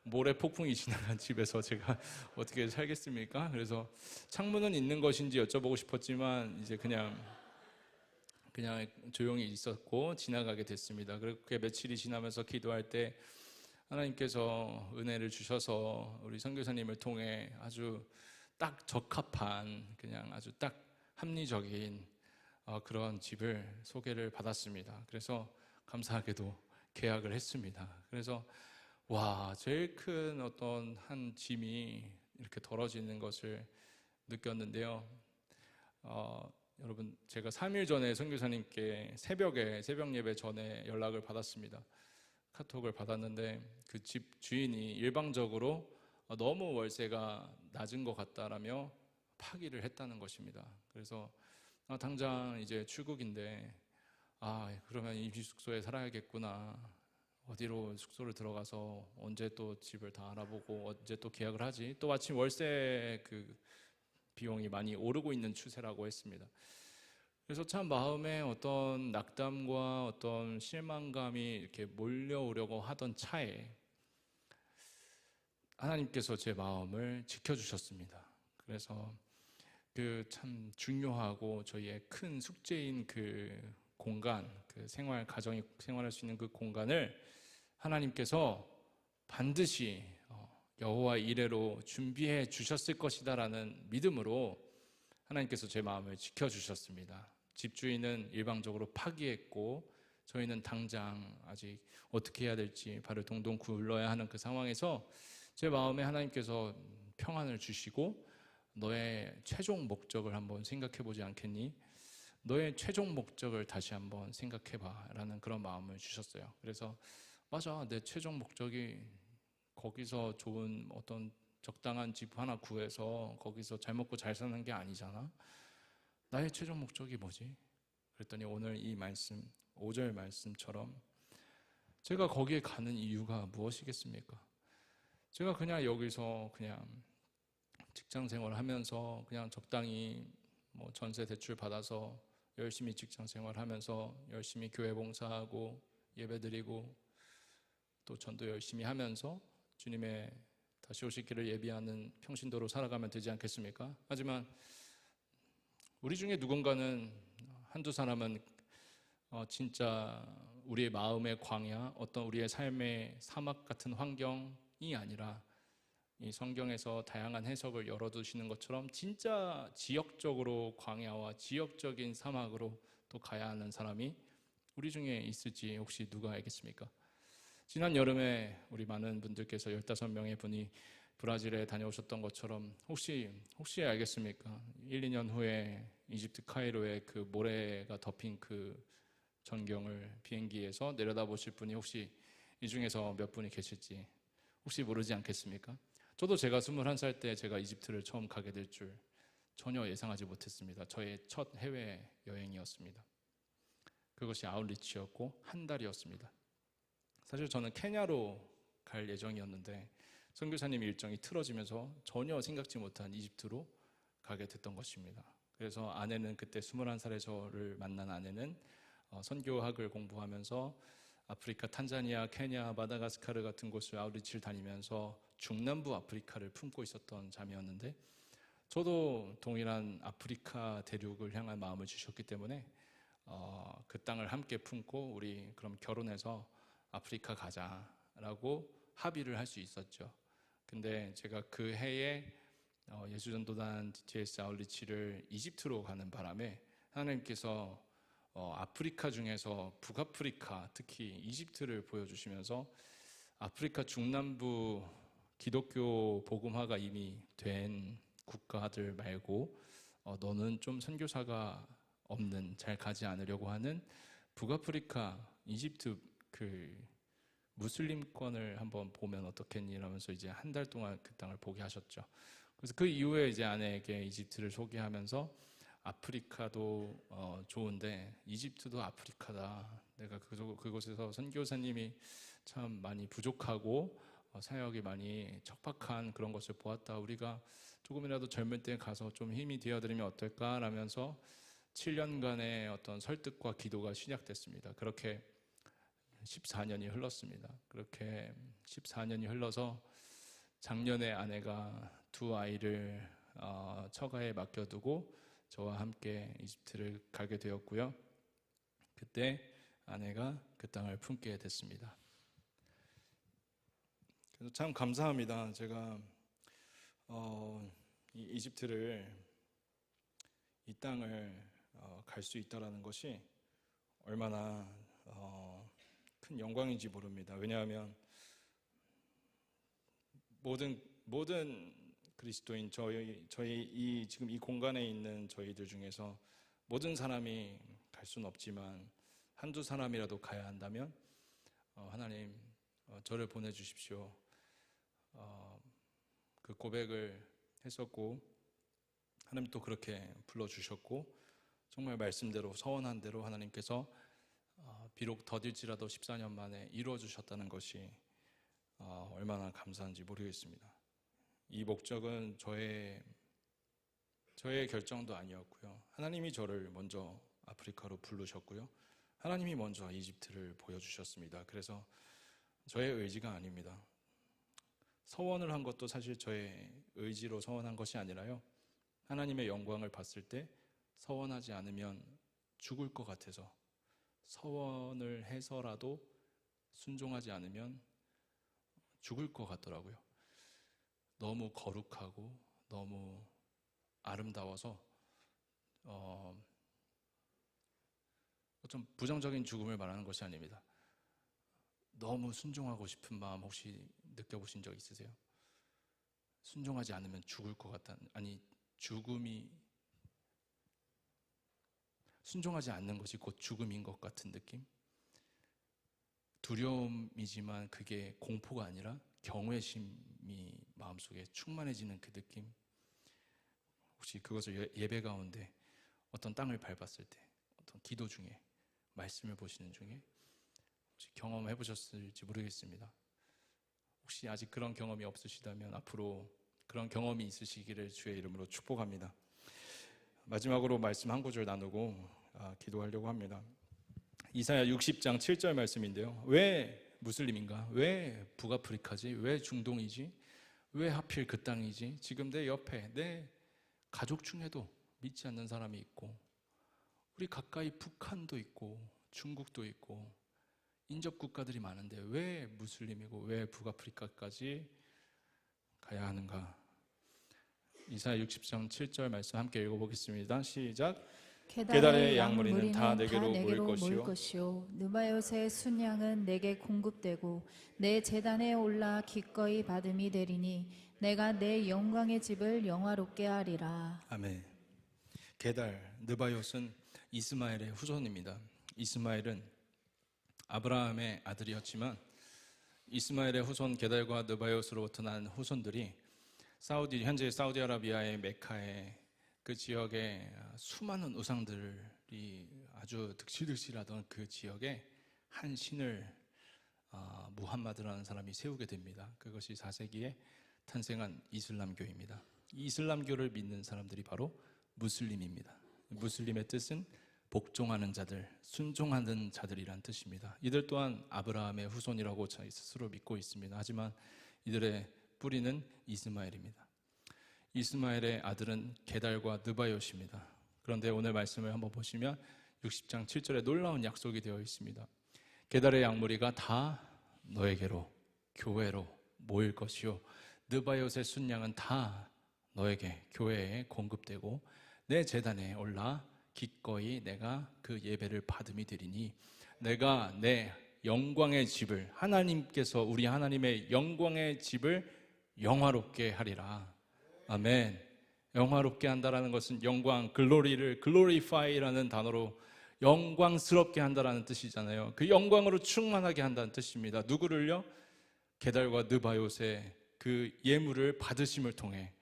모래 폭풍이 지나간 집에서 제가 어떻게 살겠습니까? 그래서 창문은 있는 것인지 여쭤보고 싶었지만 이제 그냥 조용히 있었고 지나가게 됐습니다. 그렇게 며칠이 지나면서 기도할 때 하나님께서 은혜를 주셔서 우리 선교사님을 통해 아주 딱 적합한, 그냥 아주 딱 합리적인 그런 집을 소개를 받았습니다. 그래서 감사하게도 계약을 했습니다. 그래서 제일 큰 어떤 한 짐이 이렇게 덜어지는 것을 느꼈는데요. 여러분, 제가 3일 전에 선교사님께 새벽 예배 전에 연락을 받았습니다. 카톡을 받았는데 그 집 주인이 일방적으로 너무 월세가 낮은 것 같다라며 파기를 했다는 것입니다. 그래서 당장 이제 출국인데 그러면 이 숙소에 살아야겠구나. 어디로 숙소를 들어가서 언제 또 집을 다 알아보고 언제 또 계약을 하지? 또 마침 월세 그 비용이 많이 오르고 있는 추세라고 했습니다. 그래서 참 마음에 어떤 낙담과 어떤 실망감이 이렇게 몰려오려고 하던 차에 하나님께서 제 마음을 지켜주셨습니다. 그래서 그 참 중요하고 저희의 큰 숙제인 그 공간, 그 가정이 생활할 수 있는 그 공간을 하나님께서 반드시 여호와 이레로 준비해 주셨을 것이다라는 믿음으로 하나님께서 제 마음을 지켜주셨습니다. 집주인은 일방적으로 파기했고 저희는 당장 아직 어떻게 해야 될지 발을 동동 굴러야 하는 그 상황에서 제 마음에 하나님께서 평안을 주시고 너의 최종 목적을 한번 생각해 보지 않겠니? 너의 최종 목적을 다시 한번 생각해 봐 라는 그런 마음을 주셨어요. 그래서 맞아, 내 최종 목적이 거기서 좋은 어떤 적당한 집 하나 구해서 거기서 잘 먹고 잘 사는 게 아니잖아. 나의 최종 목적이 뭐지? 그랬더니 오늘 이 말씀 5절 말씀처럼 제가 거기에 가는 이유가 무엇이겠습니까? 제가 그냥 여기서 그냥 직장 생활하면서 그냥 적당히 뭐 전세 대출 받아서 열심히 직장 생활하면서 열심히 교회 봉사하고 예배드리고 또 전도 열심히 하면서 주님의 다시 오실 길을 예비하는 평신도로 살아가면 되지 않겠습니까? 하지만 우리 중에 누군가는 한두 사람은 진짜 우리의 마음의 광야, 어떤 우리의 삶의 사막 같은 환경이 아니라 이 성경에서 다양한 해석을 열어두시는 것처럼 진짜 지역적으로 광야와 지역적인 사막으로 또 가야 하는 사람이 우리 중에 있을지 혹시 누가 알겠습니까? 지난 여름에 우리 많은 분들께서 15명의 분이 브라질에 다녀오셨던 것처럼 혹시 알겠습니까? 1, 2년 후에 이집트 카이로에 그 모래가 덮인 그 전경을 비행기에서 내려다보실 분이 혹시 이 중에서 몇 분이 계실지 혹시 모르지 않겠습니까? 저도 제가 21살 때 제가 이집트를 처음 가게 될 줄 전혀 예상하지 못했습니다. 저의 첫 해외 여행이었습니다. 그것이 아웃리치였고 한 달이었습니다. 사실 저는 케냐로 갈 예정이었는데 선교사님 일정이 틀어지면서 전혀 생각지 못한 이집트로 가게 됐던 것입니다. 그래서 아내는 그때 21살의 저를 만난 아내는 선교학을 공부하면서 아프리카, 탄자니아, 케냐, 마다가스카르 같은 곳을 아웃리치를 다니면서 중남부 아프리카를 품고 있었던 자매였는데 저도 동일한 아프리카 대륙을 향한 마음을 주셨기 때문에 그 땅을 함께 품고 우리 그럼 결혼해서 아프리카 가자라고 합의를 할 수 있었죠. 근데 제가 그 해에 예수전도단 DTS 아웃리치를 이집트로 가는 바람에 하나님께서 아프리카 중에서 북아프리카, 특히 이집트를 보여주시면서 아프리카 중남부 기독교 복음화가 이미 된 국가들 말고 너는 좀 선교사가 없는, 잘 가지 않으려고 하는 북아프리카, 이집트 그 무슬림권을 한번 보면 어떻겠니? 라면서 이제 한 달 동안 그 땅을 보게 하셨죠. 그래서 그 이후에 이제 아내에게 이집트를 소개하면서 아프리카도 좋은데 이집트도 아프리카다. 내가 그곳에서 선교사님이 참 많이 부족하고 사역이 많이 척박한 그런 것을 보았다. 우리가 조금이라도 젊을 때 가서 좀 힘이 되어드리면 어떨까? 라면서 7년간의 어떤 설득과 기도가 시작됐습니다. 그렇게 14년이 흘렀습니다. 그렇게 14년이 흘러서 작년에 아내가 두 아이를 처가에 맡겨두고 저와 함께 이집트를 가게 되었고요. 그때 아내가 그 땅을 품게 됐습니다. 그래서 참 감사합니다. 제가 이 이집트를 이 땅을 갈 수 있다라는 것이 얼마나 큰 영광인지 모릅니다. 왜냐하면 모든 그리스도인 저희 지금 이 공간에 있는 저희들 중에서 모든 사람이 갈 수는 없지만 한두 사람이라도 가야 한다면 하나님 저를 보내주십시오. 그 고백을 했었고 하나님 또 그렇게 불러주셨고 정말 말씀대로 서원한 대로 하나님께서 비록 더딜지라도 14년 만에 이루어주셨다는 것이 얼마나 감사한지 모르겠습니다. 이 목적은 저의 결정도 아니었고요. 하나님이 저를 먼저 아프리카로 부르셨고요. 하나님이 먼저 이집트를 보여주셨습니다. 그래서 저의 의지가 아닙니다. 서원을 한 것도 사실 저의 의지로 서원한 것이 아니라요. 하나님의 영광을 봤을 때 서원하지 않으면 죽을 것 같아서 서원을 해서라도 순종하지 않으면 죽을 것 같더라고요. 너무 거룩하고 너무 아름다워서 좀 부정적인 죽음을 말하는 것이 아닙니다. 너무 순종하고 싶은 마음 혹시 느껴보신 적 있으세요? 순종하지 않으면 죽을 것 같다는, 아니 죽음이, 순종하지 않는 것이 곧 죽음인 것 같은 느낌? 두려움이지만 그게 공포가 아니라 경외심이 마음속에 충만해지는 그 느낌? 혹시 그것을 예배 가운데 어떤 땅을 밟았을 때, 어떤 기도 중에, 말씀을 보시는 중에 혹시 경험해 보셨을지 모르겠습니다. 혹시 아직 그런 경험이 없으시다면 앞으로 그런 경험이 있으시기를 주의 이름으로 축복합니다. 마지막으로 말씀 한 구절 나누고 기도하려고 합니다. 이사야 60장 7절 말씀인데요. 왜 무슬림인가? 왜 북아프리카지? 왜 중동이지? 왜 하필 그 땅이지? 지금 내 옆에 내 가족 중에도 믿지 않는 사람이 있고, 우리 가까이 북한도 있고 중국도 있고 인접 국가들이 많은데 왜 무슬림이고 왜 북아프리카까지 가야 하는가? 이사야 60장 7절 말씀 함께 읽어보겠습니다. 시작. 게달의 양무리는 다 내게로 모일 것이요 느바요스의 순양은 내게 공급되고 내 제단에 올라 기꺼이 받음이 되리니 내가 내 영광의 집을 영화롭게 하리라. 아멘. 게달, 느바요스는 이스마엘의 후손입니다. 이스마엘은 아브라함의 아들이었지만 이스마엘의 후손 게달과 느바요스로부터 난 후손들이 현재 사우디아라비아의 메카에 그 지역에 수많은 우상들이 아주 득실득실하던 그 지역에 한 신을 무함마드라는 사람이 세우게 됩니다. 그것이 4세기에 탄생한 이슬람교입니다. 이 이슬람교를 믿는 사람들이 바로 무슬림입니다. 무슬림의 뜻은 복종하는 자들, 순종하는 자들이란 뜻입니다. 이들 또한 아브라함의 후손이라고 자기 스스로 믿고 있습니다. 하지만 이들의 뿌리는 이스마엘입니다. 이스마엘의 아들은 게달과 느바요스입니다. 그런데 오늘 말씀을 한번 보시면 60장 7절에 놀라운 약속이 되어 있습니다. 게달의 양무리가 다 너에게로, 교회로 모일 것이요 느바요스의 순양은 다 너에게, 교회에 공급되고 내 제단에 올라 기꺼이 내가 그 예배를 받음이 되리니 내가 내 영광의 집을, 하나님께서 우리 하나님의 영광의 집을 영화롭게 하리라. 아멘. 영화롭게 한다라는 것은 영광, 글로리를 glorify라는 단어로 영광스럽게 한다라는 뜻이잖아요. 그 영광으로 충만하게 한다는 뜻입니다. 누구를요? 게달과 느바요스의 그 예물을 받으심을 통해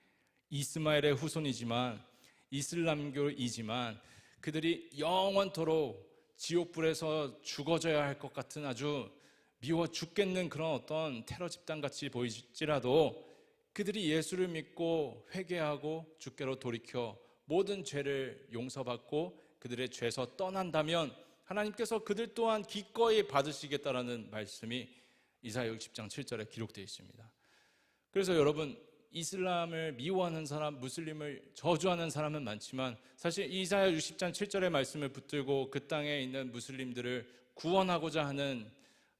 이스마엘의 후손이지만 이슬람교이지만 그들이 영원토록 지옥불에서 죽어져야 할 것 같은 아주 미워 죽겠는 그런 어떤 테러 집단같이 보일지라도 그들이 예수를 믿고 회개하고 주께로 돌이켜 모든 죄를 용서받고 그들의 죄에서 떠난다면 하나님께서 그들 또한 기꺼이 받으시겠다라는 말씀이 이사야 60장 7절에 기록되어 있습니다. 그래서 여러분, 이슬람을 미워하는 사람, 무슬림을 저주하는 사람은 많지만 사실 이사야 60장 7절의 말씀을 붙들고 그 땅에 있는 무슬림들을 구원하고자 하는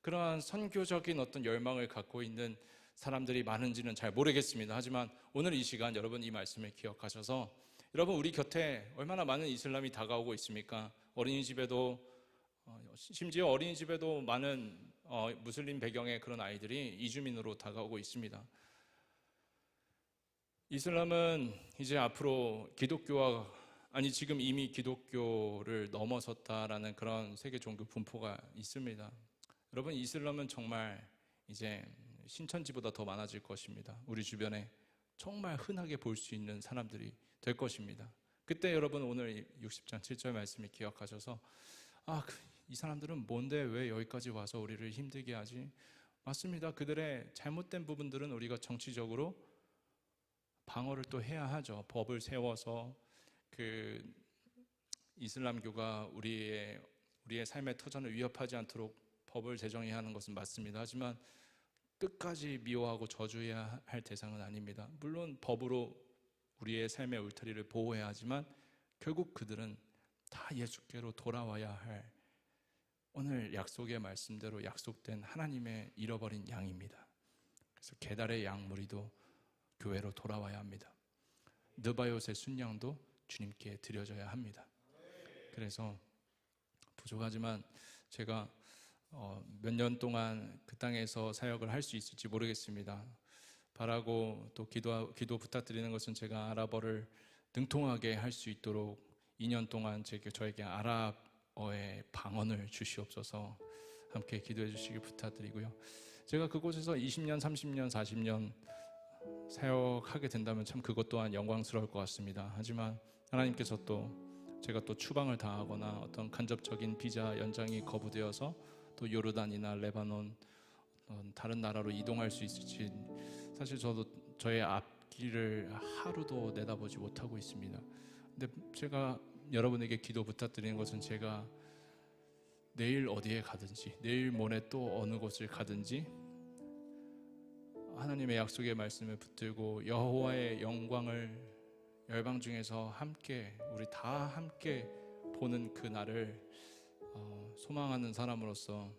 그러한 선교적인 어떤 열망을 갖고 있는 사람들이 많은지는 잘 모르겠습니다. 하지만 오늘 이 시간 여러분 이 말씀을 기억하셔서 여러분 우리 곁에 얼마나 많은 이슬람이 다가오고 있습니까? 어린이집에도 심지어 어린이집에도 많은 무슬림 배경의 그런 아이들이 이주민으로 다가오고 있습니다. 이슬람은 이제 앞으로 지금 이미 기독교를 넘어섰다라는 그런 세계 종교 분포가 있습니다. 여러분, 이슬람은 정말 이제 신천지보다 더 많아질 것입니다. 우리 주변에 정말 흔하게 볼 수 있는 사람들이 될 것입니다. 그때 여러분 오늘 60장 7절 말씀을 기억하셔서 이 사람들은 뭔데 왜 여기까지 와서 우리를 힘들게 하지? 맞습니다. 그들의 잘못된 부분들은 우리가 정치적으로 방어를 또 해야 하죠. 법을 세워서 그 이슬람교가 우리의 삶의 터전을 위협하지 않도록 법을 제정해야 하는 것은 맞습니다. 하지만 끝까지 미워하고 저주해야 할 대상은 아닙니다. 물론 법으로 우리의 삶의 울타리를 보호해야 하지만 결국 그들은 다 예수께로 돌아와야 할 오늘 약속의 말씀대로 약속된 하나님의 잃어버린 양입니다. 그래서 게달의 양무리도 교회로 돌아와야 합니다. 느바요의 순양도 주님께 드려져야 합니다. 그래서 부족하지만 제가 몇 년 동안 그 땅에서 사역을 할 수 있을지 모르겠습니다. 바라고 또 기도 부탁드리는 것은 제가 아랍어를 능통하게 할 수 있도록 2년 동안 저에게 아랍어의 방언을 주시옵소서. 함께 기도해 주시길 부탁드리고요. 제가 그곳에서 20년, 30년, 40년 사역하게 된다면 참 그것 또한 영광스러울 것 같습니다. 하지만 하나님께서 또 제가 또 추방을 당하거나 어떤 간접적인 비자 연장이 거부되어서 또 요르단이나 레바논 다른 나라로 이동할 수 있을지 사실 저도 저의 앞길을 하루도 내다보지 못하고 있습니다. 근데 제가 여러분에게 기도 부탁드리는 것은 제가 내일 어디에 가든지 내일 모레 또 어느 곳을 가든지 하나님의 약속의 말씀을 붙들고 여호와의 영광을 열방 중에서 함께 우리 다 함께 보는 그 날을 소망하는 사람으로서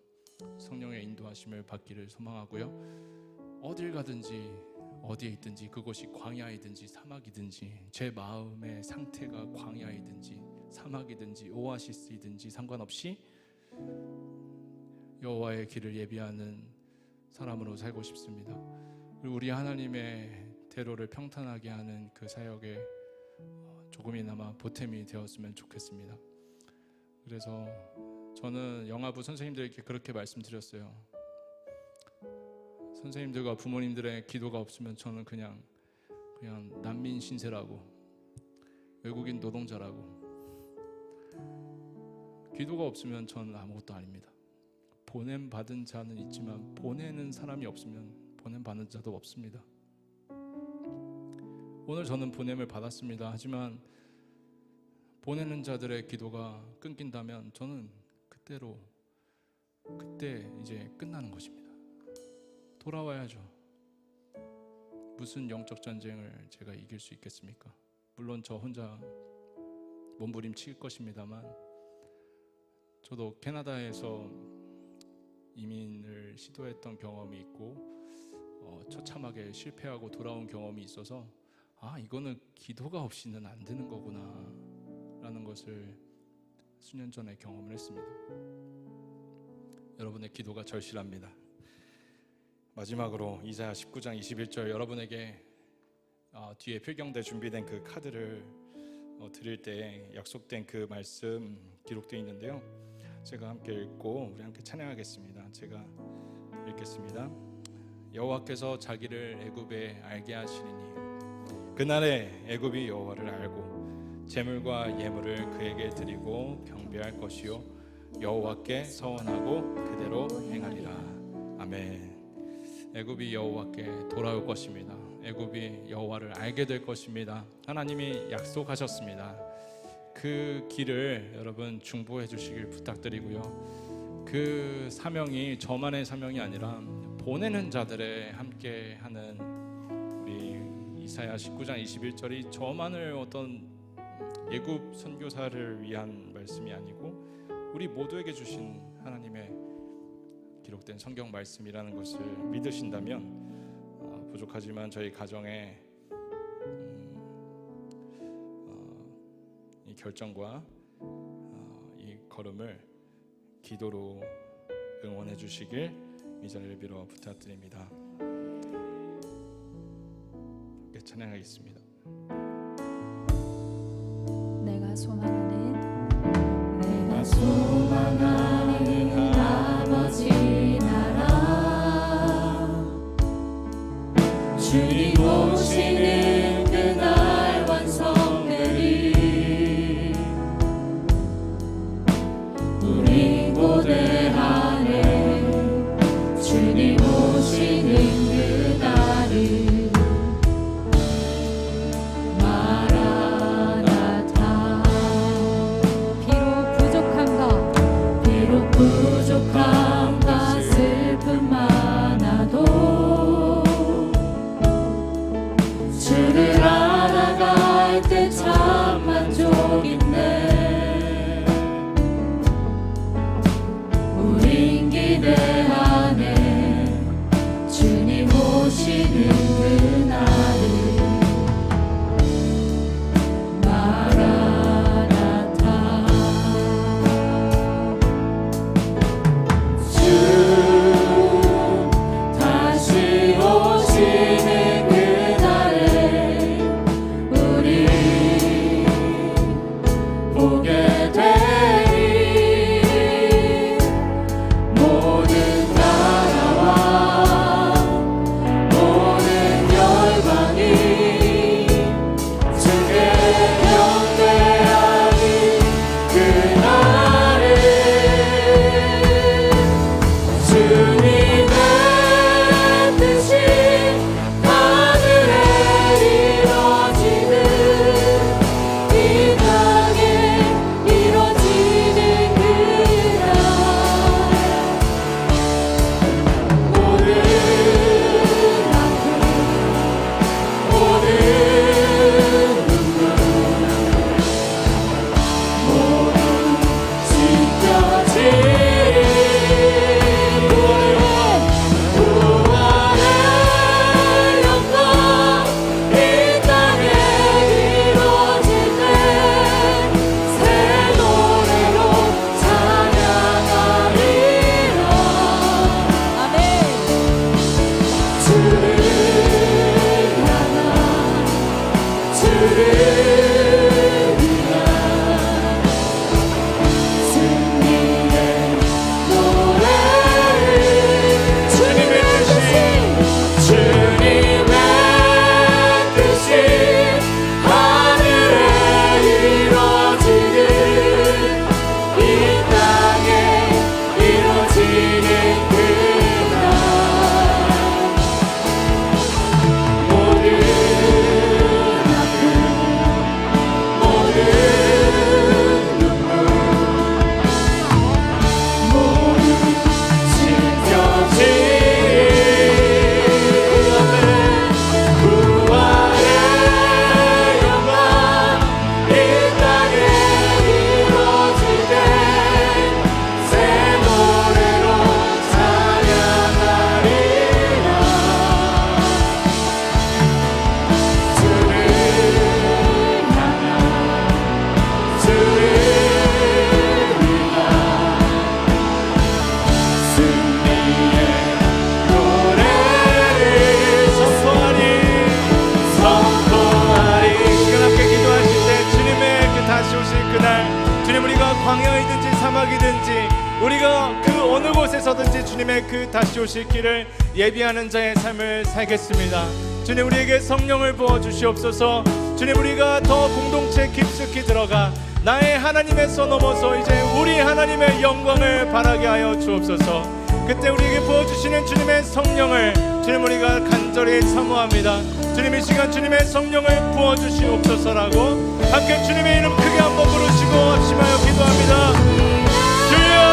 성령의 인도하심을 받기를 소망하고요. 어딜 가든지 어디에 있든지 그곳이 광야이든지 사막이든지 제 마음의 상태가 광야이든지 사막이든지 오아시스이든지 상관없이 여호와의 길을 예비하는 사람으로 살고 싶습니다. 그리고 우리 하나님의 대로를 평탄하게 하는 그 사역에 조금이나마 보탬이 되었으면 좋겠습니다. 그래서 저는 영아부 선생님들에게 그렇게 말씀드렸어요. 선생님들과 부모님들의 기도가 없으면 저는 그냥 난민 신세라고 외국인 노동자라고 기도가 없으면 저는 아무것도 아닙니다. 보냄 받은 자는 있지만 보내는 사람이 없으면 보냄 받는 자도 없습니다. 오늘 저는 보냄을 받았습니다. 하지만 보내는 자들의 기도가 끊긴다면 저는 그때 이제 끝나는 것입니다. 돌아와야죠. 무슨 영적 전쟁을 제가 이길 수 있겠습니까? 물론 저 혼자 몸부림칠 것입니다만 저도 캐나다에서 이민을 시도했던 경험이 있고 처참하게 실패하고 돌아온 경험이 있어서 이거는 기도가 없이는 안 되는 거구나 라는 것을 수년 전에 경험을 했습니다. 여러분의 기도가 절실합니다. 마지막으로 이사야 19장 21절 여러분에게 뒤에 필경대 준비된 그 카드를 드릴 때 약속된 그 말씀 기록되어 있는데요. 제가 함께 읽고 우리 함께 찬양하겠습니다. 제가 읽겠습니다. 여호와께서 자기를 애굽에 알게 하시리니 그날에 애굽이 여호와를 알고 제물과 예물을 그에게 드리고 경배할 것이요 여호와께 서원하고 그대로 행하리라. 아멘. 애굽이 여호와께 돌아올 것입니다. 애굽이 여호와를 알게 될 것입니다. 하나님이 약속하셨습니다. 그 길을 여러분 중보해 주시길 부탁드리고요. 그 사명이 저만의 사명이 아니라 보내는 자들의 함께하는 우리 이사야 19장 21절이 저만을 어떤 애굽 선교사를 위한 말씀이 아니고 우리 모두에게 주신 하나님의 기록된 성경 말씀이라는 것을 믿으신다면 부족하지만 저희 가정에 이 결정과 이 걸음을 기도로 응원해 주시길 이 자리를 빌어 부탁드립니다. 함께 찬양하겠습니다. 내가 소망하는 아버지 나라 주님 오시는 그날 완성되리 우리 고대하네 주님 오시는 그날을 부족함과 슬픔 많아도 어디든지 우리가 그 어느 곳에서든지 주님의 그 다시 오실 길을 예비하는 자의 삶을 살겠습니다. 주님, 우리에게 성령을 부어 주시옵소서. 주님, 우리가 더 공동체 깊숙이 들어가 나의 하나님에서 넘어서 이제 우리 하나님의 영광을 바라게 하여 주옵소서. 그때 우리에게 부어주시는 주님의 성령을 주님 우리가 간절히 사모합니다. 주님, 이 시간 주님의 성령을 부어주시옵소서라고 함께 주님의 이름 크게 한번 부르시고 합심하여 기도합니다. 주여!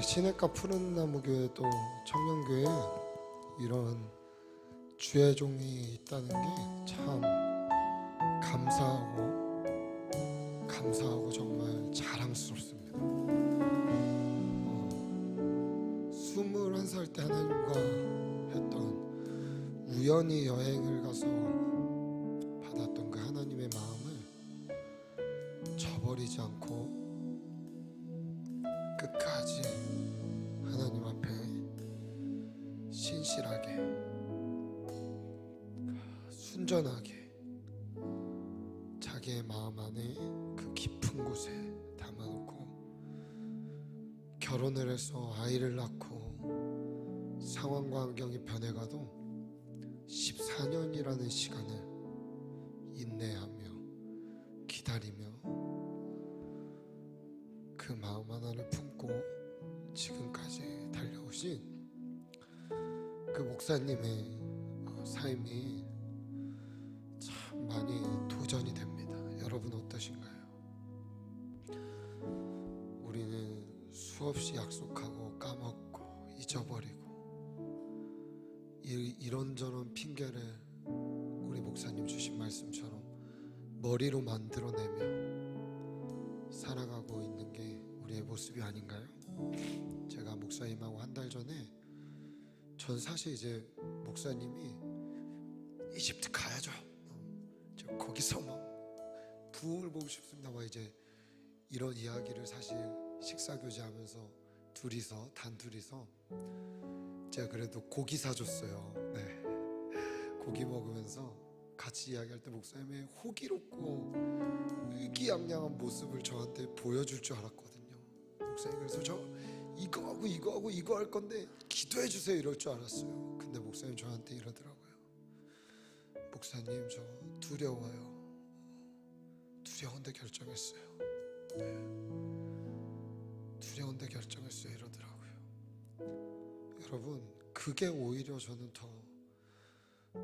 시냇가 푸른나무교회 또 청년교회 이런 주의 종이 있다는 게 참 감사하고 정말 자랑스럽습니다. 21살 때 하나님과 했던 우연히 여행을 가서 받았던 그 하나님의 마음을 저버리지 않고 끝까지 하나님 앞에 신실하게 순전하게 자기의 마음 안에 그 깊은 곳에 담아놓고 결혼을 해서 아이를 낳고 상황과 환경이 변해가도 14년이라는 시간을 인내하며 기다리며 그 마음 하나를 품고 지금까지 달려오신 그 목사님의 삶이 참 많이 도전이 됩니다. 여러분 어떠신가요? 우리는 수없이 약속하고 까먹고 잊어버리고 이런저런 핑계를 우리 목사님 주신 말씀처럼 머리로 만들어내며 살아가고 있는 게 우리의 모습이 아닌가요? 제가 목사님하고 한 달 전에 전 사실 이제 목사님이 이집트 가야죠. 저 거기서 막 부흥을 보고 싶습니다. 막 이제 이런 이야기를 사실 식사 교제하면서 단둘이서 제가 그래도 고기 사줬어요. 네. 고기 먹으면서 같이 이야기할 때 목사님의 호기롭고 의기양양한 모습을 저한테 보여줄 줄 알았거든요. 목사님 그래서 저 이거 할 건데 기도해 주세요 이럴 줄 알았어요. 근데 목사님 저한테 이러더라고요. 목사님 저 두려워요. 두려운데 결정했어요. 네. 두려운데 결정했어요 이러더라고요. 여러분 그게 오히려 저는 더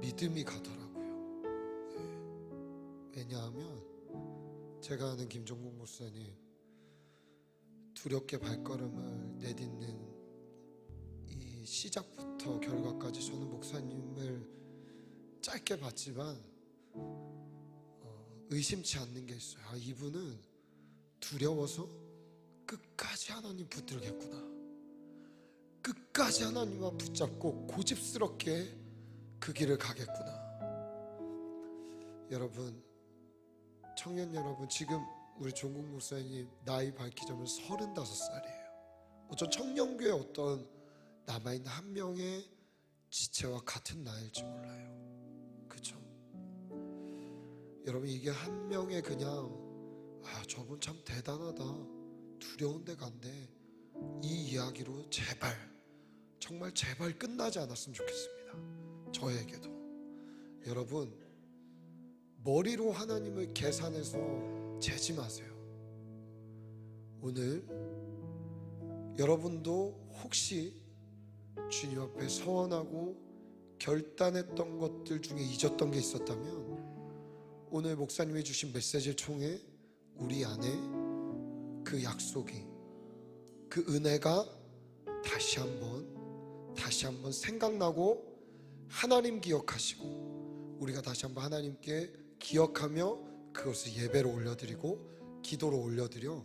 믿음이 가더라고요. 왜냐하면 제가 아는 김종국 목사님 두렵게 발걸음을 내딛는 이 시작부터 결과까지 저는 목사님을 짧게 봤지만 의심치 않는 게 있어요. 아, 이분은 두려워서 끝까지 하나님 붙들겠구나, 끝까지 하나님만 붙잡고 고집스럽게 그 길을 가겠구나. 여러분, 청년 여러분, 지금 우리 종국 목사님 나이 밝히자면 35살이에요. 저 청년교회 어떤 남아있는 한 명의 지체와 같은 나이일지 몰라요. 그쵸? 여러분, 이게 한 명의 그냥 저분 참 대단하다, 두려운 데 간대, 이 이야기로 제발, 정말 제발 끝나지 않았으면 좋겠습니다. 저에게도. 여러분, 머리로 하나님을 계산해서 재지 마세요. 오늘 여러분도 혹시 주님 앞에 서원하고 결단했던 것들 중에 잊었던 게 있었다면 오늘 목사님이 주신 메시지를 통해 우리 안에 그 약속이, 그 은혜가 다시 한번 생각나고 하나님 기억하시고 우리가 다시 한번 하나님께 기억하며 그것을 예배로 올려드리고 기도로 올려드려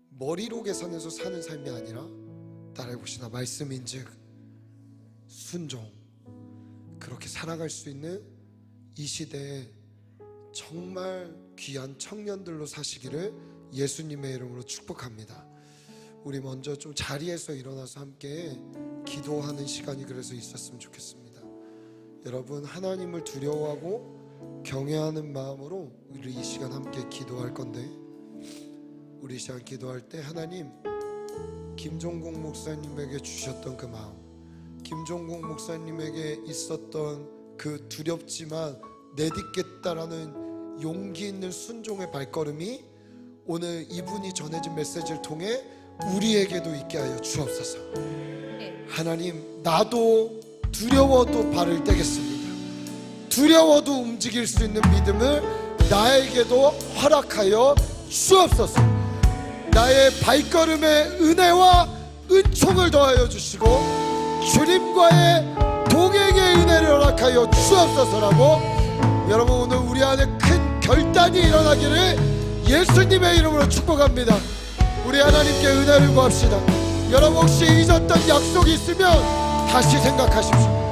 머리로 계산해서 사는 삶이 아니라 따라해봅시다. 말씀인즉 순종, 그렇게 살아갈 수 있는 이 시대에 정말 귀한 청년들로 사시기를 예수님의 이름으로 축복합니다. 우리 먼저 좀 자리에서 일어나서 함께 기도하는 시간이 그래서 있었으면 좋겠습니다. 여러분, 하나님을 두려워하고 경외하는 마음으로 우리 이 시간 함께 기도할 건데, 우리 이 시간 기도할 때 하나님, 김종국 목사님에게 주셨던 그 마음, 김종국 목사님에게 있었던 그 두렵지만 내딛겠다라는 용기 있는 순종의 발걸음이 오늘 이분이 전해진 메시지를 통해 우리에게도 있게 하여 주옵소서. 하나님, 나도 두려워도 발을 떼겠습니다. 두려워도 움직일 수 있는 믿음을 나에게도 허락하여 주옵소서. 나의 발걸음에 은혜와 은총을 더하여 주시고 주님과의 동행의 은혜를 허락하여 주옵소서라고, 여러분, 오늘 우리 안에 큰 결단이 일어나기를 예수님의 이름으로 축복합니다. 우리 하나님께 은혜를 구합시다. 여러분, 혹시 잊었던 약속이 있으면 다시 생각하십시오.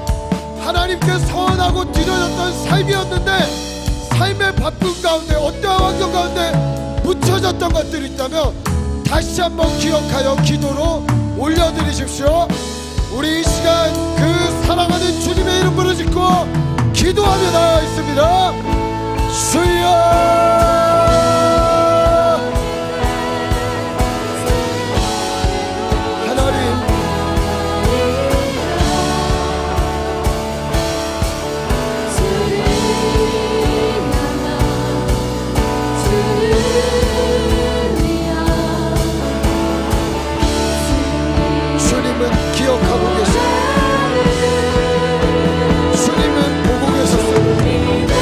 하나님께 서원하고 드려졌던 삶이었는데 삶의 바쁜 가운데 어떠한 환경 가운데 묻혀졌던 것들이 있다면 다시 한번 기억하여 기도로 올려드리십시오. 우리 이 시간 그 사랑하는 주님의 이름 부르짖고 기도하며 나아있습니다. 주여, 기억하고 계십니다. 주님은 보고 계셨습니다.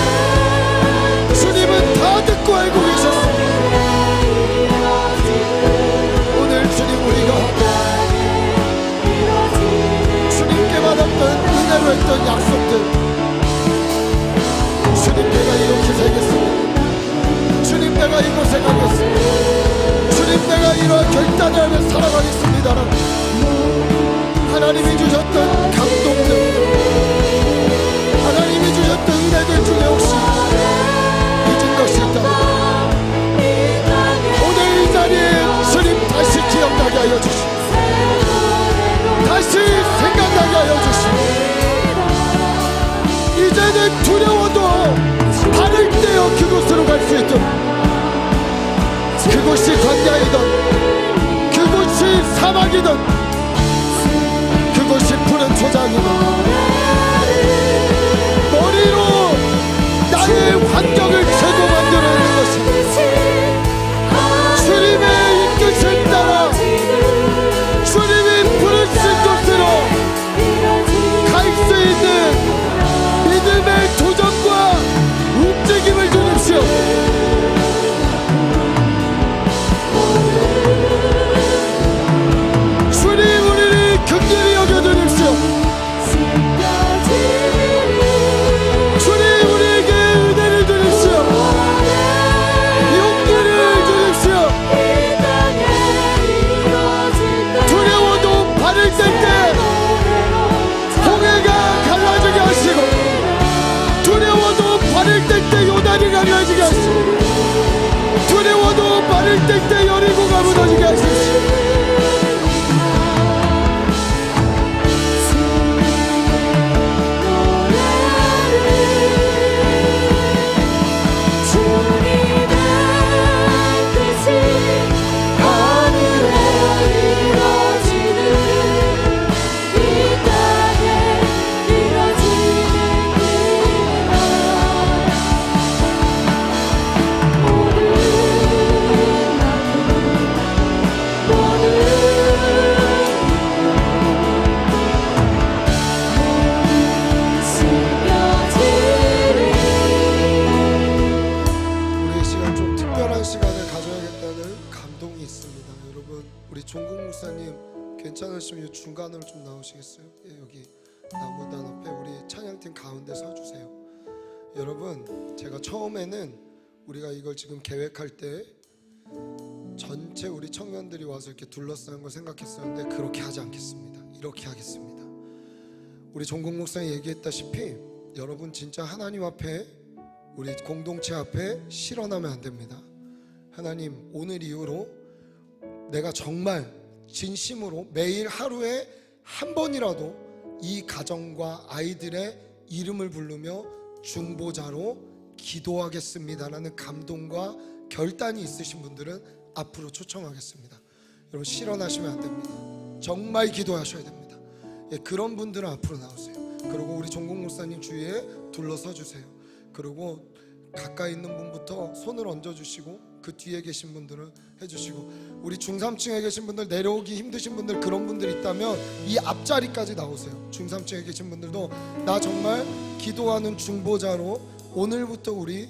주님은 다 듣고 알고 계셨습니다. 오늘 주님, 우리가 주님께 받았던 은혜로 했던 약속들, 주님, 내가 이렇게 살겠습니다. 주님, 내가 이곳에 가겠습니다. 주님, 내가 이러한 결단을 하며 살아가겠습니다. 하나님이 주셨던 감동들, 하나님이 주셨던 은혜들 중에 혹시 잊은 것이 있다면 오늘 이 자리에 주님 다시 기억나게 하여 주시고 다시 생각나게 하여 주시고 이제는 두려워도 발을 떼어 그곳으로 갈 수 있도록, 그곳이 광야이든 그곳이 사막이든 그것이 푸른 초장이고 머리로 나의 환경을 최고 만들어내는 것입니다. 주님의 이끄심 따라 주님이 부르신 곳으로 갈 수 있는 믿음의 강해지게 하시고 두려워도 발을 뗄 여리고가 무너지게 하십시오. 종국 목사님 괜찮으시면 중간으로 좀 나오시겠어요? 예, 여기 나무단 앞에 우리 찬양팀 가운데 서주세요. 여러분, 제가 처음에는 우리가 이걸 지금 계획할 때 전체 우리 청년들이 와서 이렇게 둘러싸는 걸 생각했었는데 그렇게 하지 않겠습니다. 이렇게 하겠습니다. 우리 종국 목사님 얘기했다시피 여러분 진짜 하나님 앞에 우리 공동체 앞에 실현하면 안 됩니다. 하나님, 오늘 이후로 내가 정말 진심으로 매일 하루에 한 번이라도 이 가정과 아이들의 이름을 부르며 중보자로 기도하겠습니다라는 감동과 결단이 있으신 분들은 앞으로 초청하겠습니다. 여러분, 실현하시면 안 됩니다. 정말 기도하셔야 됩니다. 예, 그런 분들은 앞으로 나오세요. 그리고 우리 종국 목사님 주위에 둘러서 주세요. 그리고 가까이 있는 분부터 손을 얹어주시고 그 뒤에 계신 분들은 해주시고, 우리 중3층에 계신 분들, 내려오기 힘드신 분들, 그런 분들 있다면 이 앞자리까지 나오세요. 중3층에 계신 분들도 나 정말 기도하는 중보자로 오늘부터 우리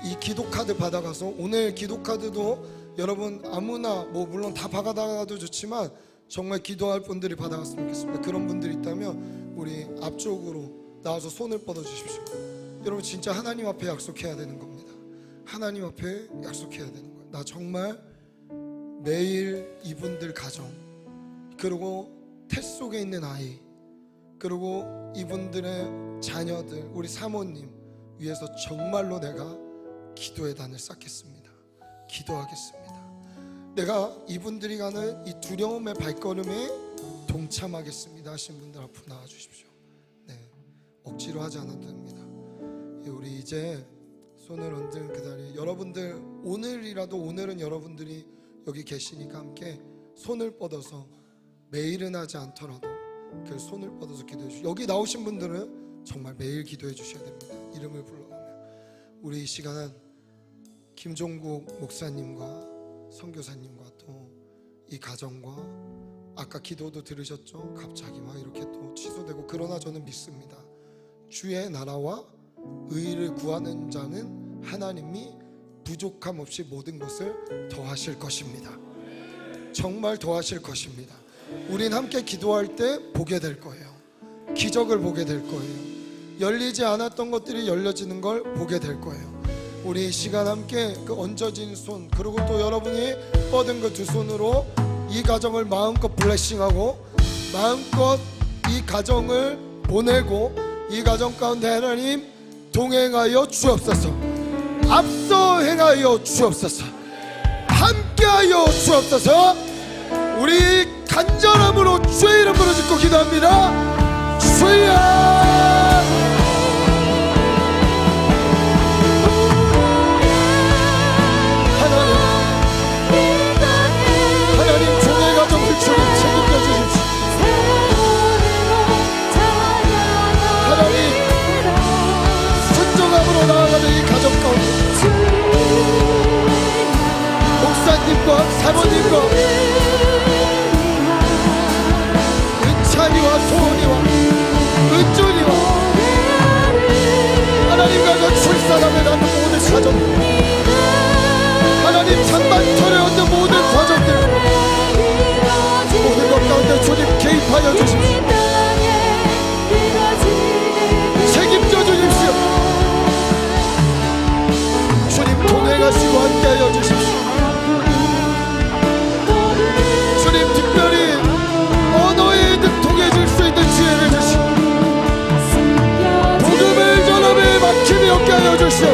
이 기도카드 받아가서, 오늘 기도카드도 여러분 아무나 뭐 물론 다 받아가도 좋지만 정말 기도할 분들이 받아갔으면 좋겠습니다. 그런 분들이 있다면 우리 앞쪽으로 나와서 손을 뻗어 주십시오. 여러분, 진짜 하나님 앞에 약속해야 되는 겁니다. 하나님 앞에 약속해야 되는 거예요. 나 정말 매일 이분들 가정, 그리고 태 속에 있는 아이, 그리고 이분들의 자녀들, 우리 사모님 위해서 정말로 내가 기도의 단을 쌓겠습니다. 기도하겠습니다. 내가 이분들이 가는 이 두려움의 발걸음에 동참하겠습니다 하신 분들 앞으로 나와 주십시오. 네, 억지로 하지 않아도 됩니다. 우리 이제 손을 얹은 그 자리에 여러분들, 오늘은 여러분들이 여기 계시니까 함께 손을 뻗어서, 매일은 하지 않더라도 그 손을 뻗어서 기도해 주시고, 여기 나오신 분들은 정말 매일 기도해 주셔야 됩니다. 이름을 불러가며 우리 이 시간은 김종국 목사님과 선교사님과 또 이 가정과 아까 기도도 들으셨죠? 갑자기 막 이렇게 또 취소되고, 그러나 저는 믿습니다. 주의 나라와 의를 구하는 자는 하나님이 부족함 없이 모든 것을 더하실 것입니다. 정말 더하실 것입니다. 우린 함께 기도할 때 보게 될 거예요. 기적을 보게 될 거예요. 열리지 않았던 것들이 열려지는 걸 보게 될 거예요. 우리 이 시간 함께 그 얹어진 손, 그리고 또 여러분이 뻗은 그 두 손으로 이 가정을 마음껏 블레싱하고 마음껏 이 가정을 보내고, 이 가정 가운데 하나님 동행하여 주옵소서, 앞서 행하여 주옵소서, 함께하여 주옵소서. 우리 간절함으로 주의 이름으로 짓고 기도합니다. 주여, 하나님 종의 가정을 주님 책임져 주십시오. 하나님 순종함으로 나아가는 이 가정 가운데 목사님과 사모님과 은찬이와 소원이와 은준이와 하나님과 그 출산함에 낳는 모든 가정, 하나님 장만철에 얻는 모든 과정들, 모든 것 가운데 주님 개입하여 주십시오. 책임져 주십시오. 주님 동행하시고 함께하여 주십시오. 주님 특별히 언어에 능통해질 수 있는 지혜를 주시고, 복음을 전함에 막힘이 없게 하여 주시오.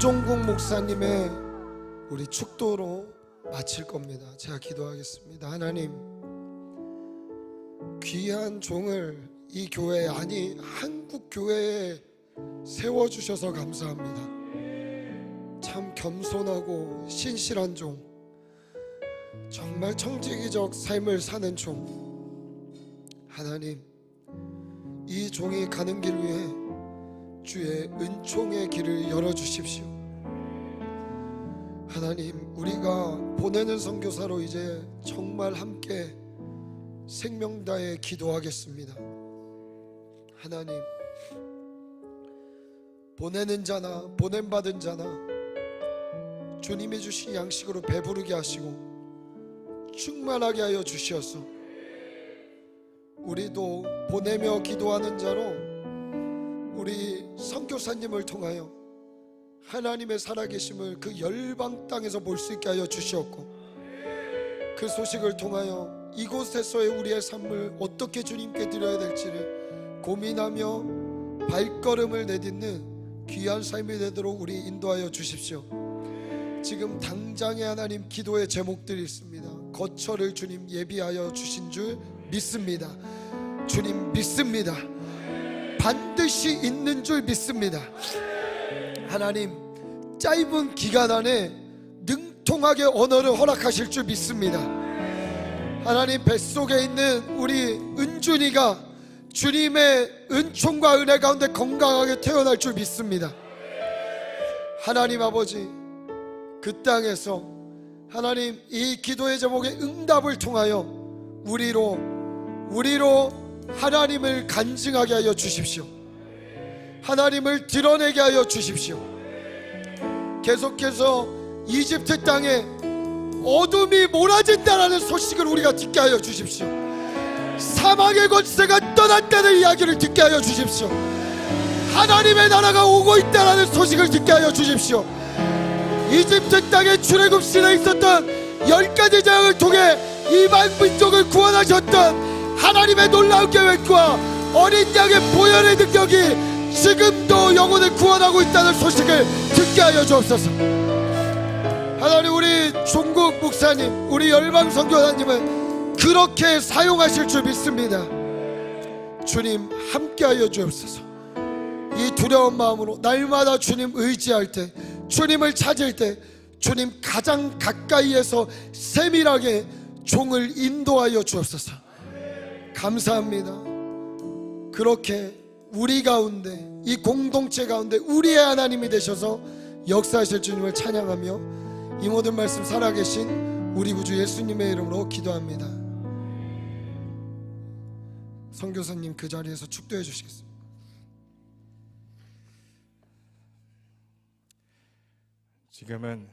김종국 목사님의 우리 축도로 마칠 겁니다. 제가 기도하겠습니다. 하나님, 귀한 종을 이 교회, 아니 한국 교회에 세워주셔서 감사합니다. 참 겸손하고 신실한 종, 정말 청지기적 삶을 사는 종, 하나님, 이 종이 가는 길 위에 주의 은총의 길을 열어주십시오. 하나님, 우리가 보내는 선교사로 이제 정말 함께 생명 다해 기도하겠습니다. 하나님, 보내는 자나 보냄받은 자나 주님이 주신 양식으로 배부르게 하시고 충만하게 하여 주시어서 우리도 보내며 기도하는 자로 우리 선교사님을 통하여 하나님의 살아계심을 그 열방 땅에서 볼 수 있게 하여 주시었고, 그 소식을 통하여 이곳에서의 우리의 삶을 어떻게 주님께 드려야 될지를 고민하며 발걸음을 내딛는 귀한 삶이 되도록 우리 인도하여 주십시오. 지금 당장에 하나님 기도의 제목들이 있습니다. 거처를 주님 예비하여 주신 줄 믿습니다. 주님 믿습니다. 반드시 있는 줄 믿습니다. 하나님, 짧은 기간 안에 능통하게 언어를 허락하실 줄 믿습니다. 하나님, 뱃속에 있는 우리 은준이가 주님의 은총과 은혜 가운데 건강하게 태어날 줄 믿습니다. 하나님 아버지, 그 땅에서 하나님 이 기도의 제목의 응답을 통하여 우리로 하나님을 간증하게 하여 주십시오. 하나님을 드러내게 하여 주십시오. 계속해서 이집트 땅에 어둠이 몰아진다라는 소식을 우리가 듣게 하여 주십시오. 사망의 권세가 떠났다는 이야기를 듣게 하여 주십시오. 하나님의 나라가 오고 있다라는 소식을 듣게 하여 주십시오. 이집트 땅에 출애굽시대에 있었던 10가지 재앙을 통해 이방 민족을 구원하셨던 하나님의 놀라운 계획과 어린 양의 보혈의 능력이 지금도 영혼을 구원하고 있다는 소식을 듣게 하여 주옵소서. 하나님, 우리 종국 목사님, 우리 열방 선교사님을 그렇게 사용하실 줄 믿습니다. 주님 함께하여 주옵소서. 이 두려운 마음으로 날마다 주님 의지할 때, 주님을 찾을 때 주님 가장 가까이에서 세밀하게 종을 인도하여 주옵소서. 감사합니다. 그렇게 우리 가운데, 이 공동체 가운데 우리의 하나님이 되셔서 역사하실 주님을 찬양하며 이 모든 말씀 살아계신 우리 구주 예수님의 이름으로 기도합니다. 선교사님 그 자리에서 축도해 주시겠습니다. 지금은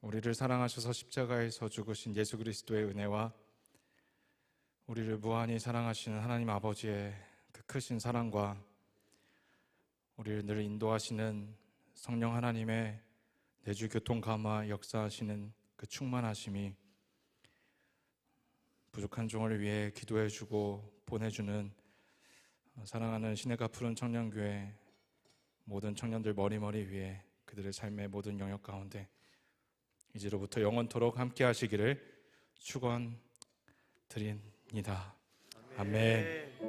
우리를 사랑하셔서 십자가에서 죽으신 예수 그리스도의 은혜와 우리를 무한히 사랑하시는 하나님 아버지의 그 크신 사랑과 우리를 늘 인도하시는 성령 하나님의 내주 교통 감화 역사하시는 그 충만하심이 부족한 종을 위해 기도해주고 보내주는 사랑하는 시내가 푸른 청년교회 모든 청년들 머리머리 위에 그들의 삶의 모든 영역 가운데 이제로부터 영원토록 함께 하시기를 축원드립니다. 아멘.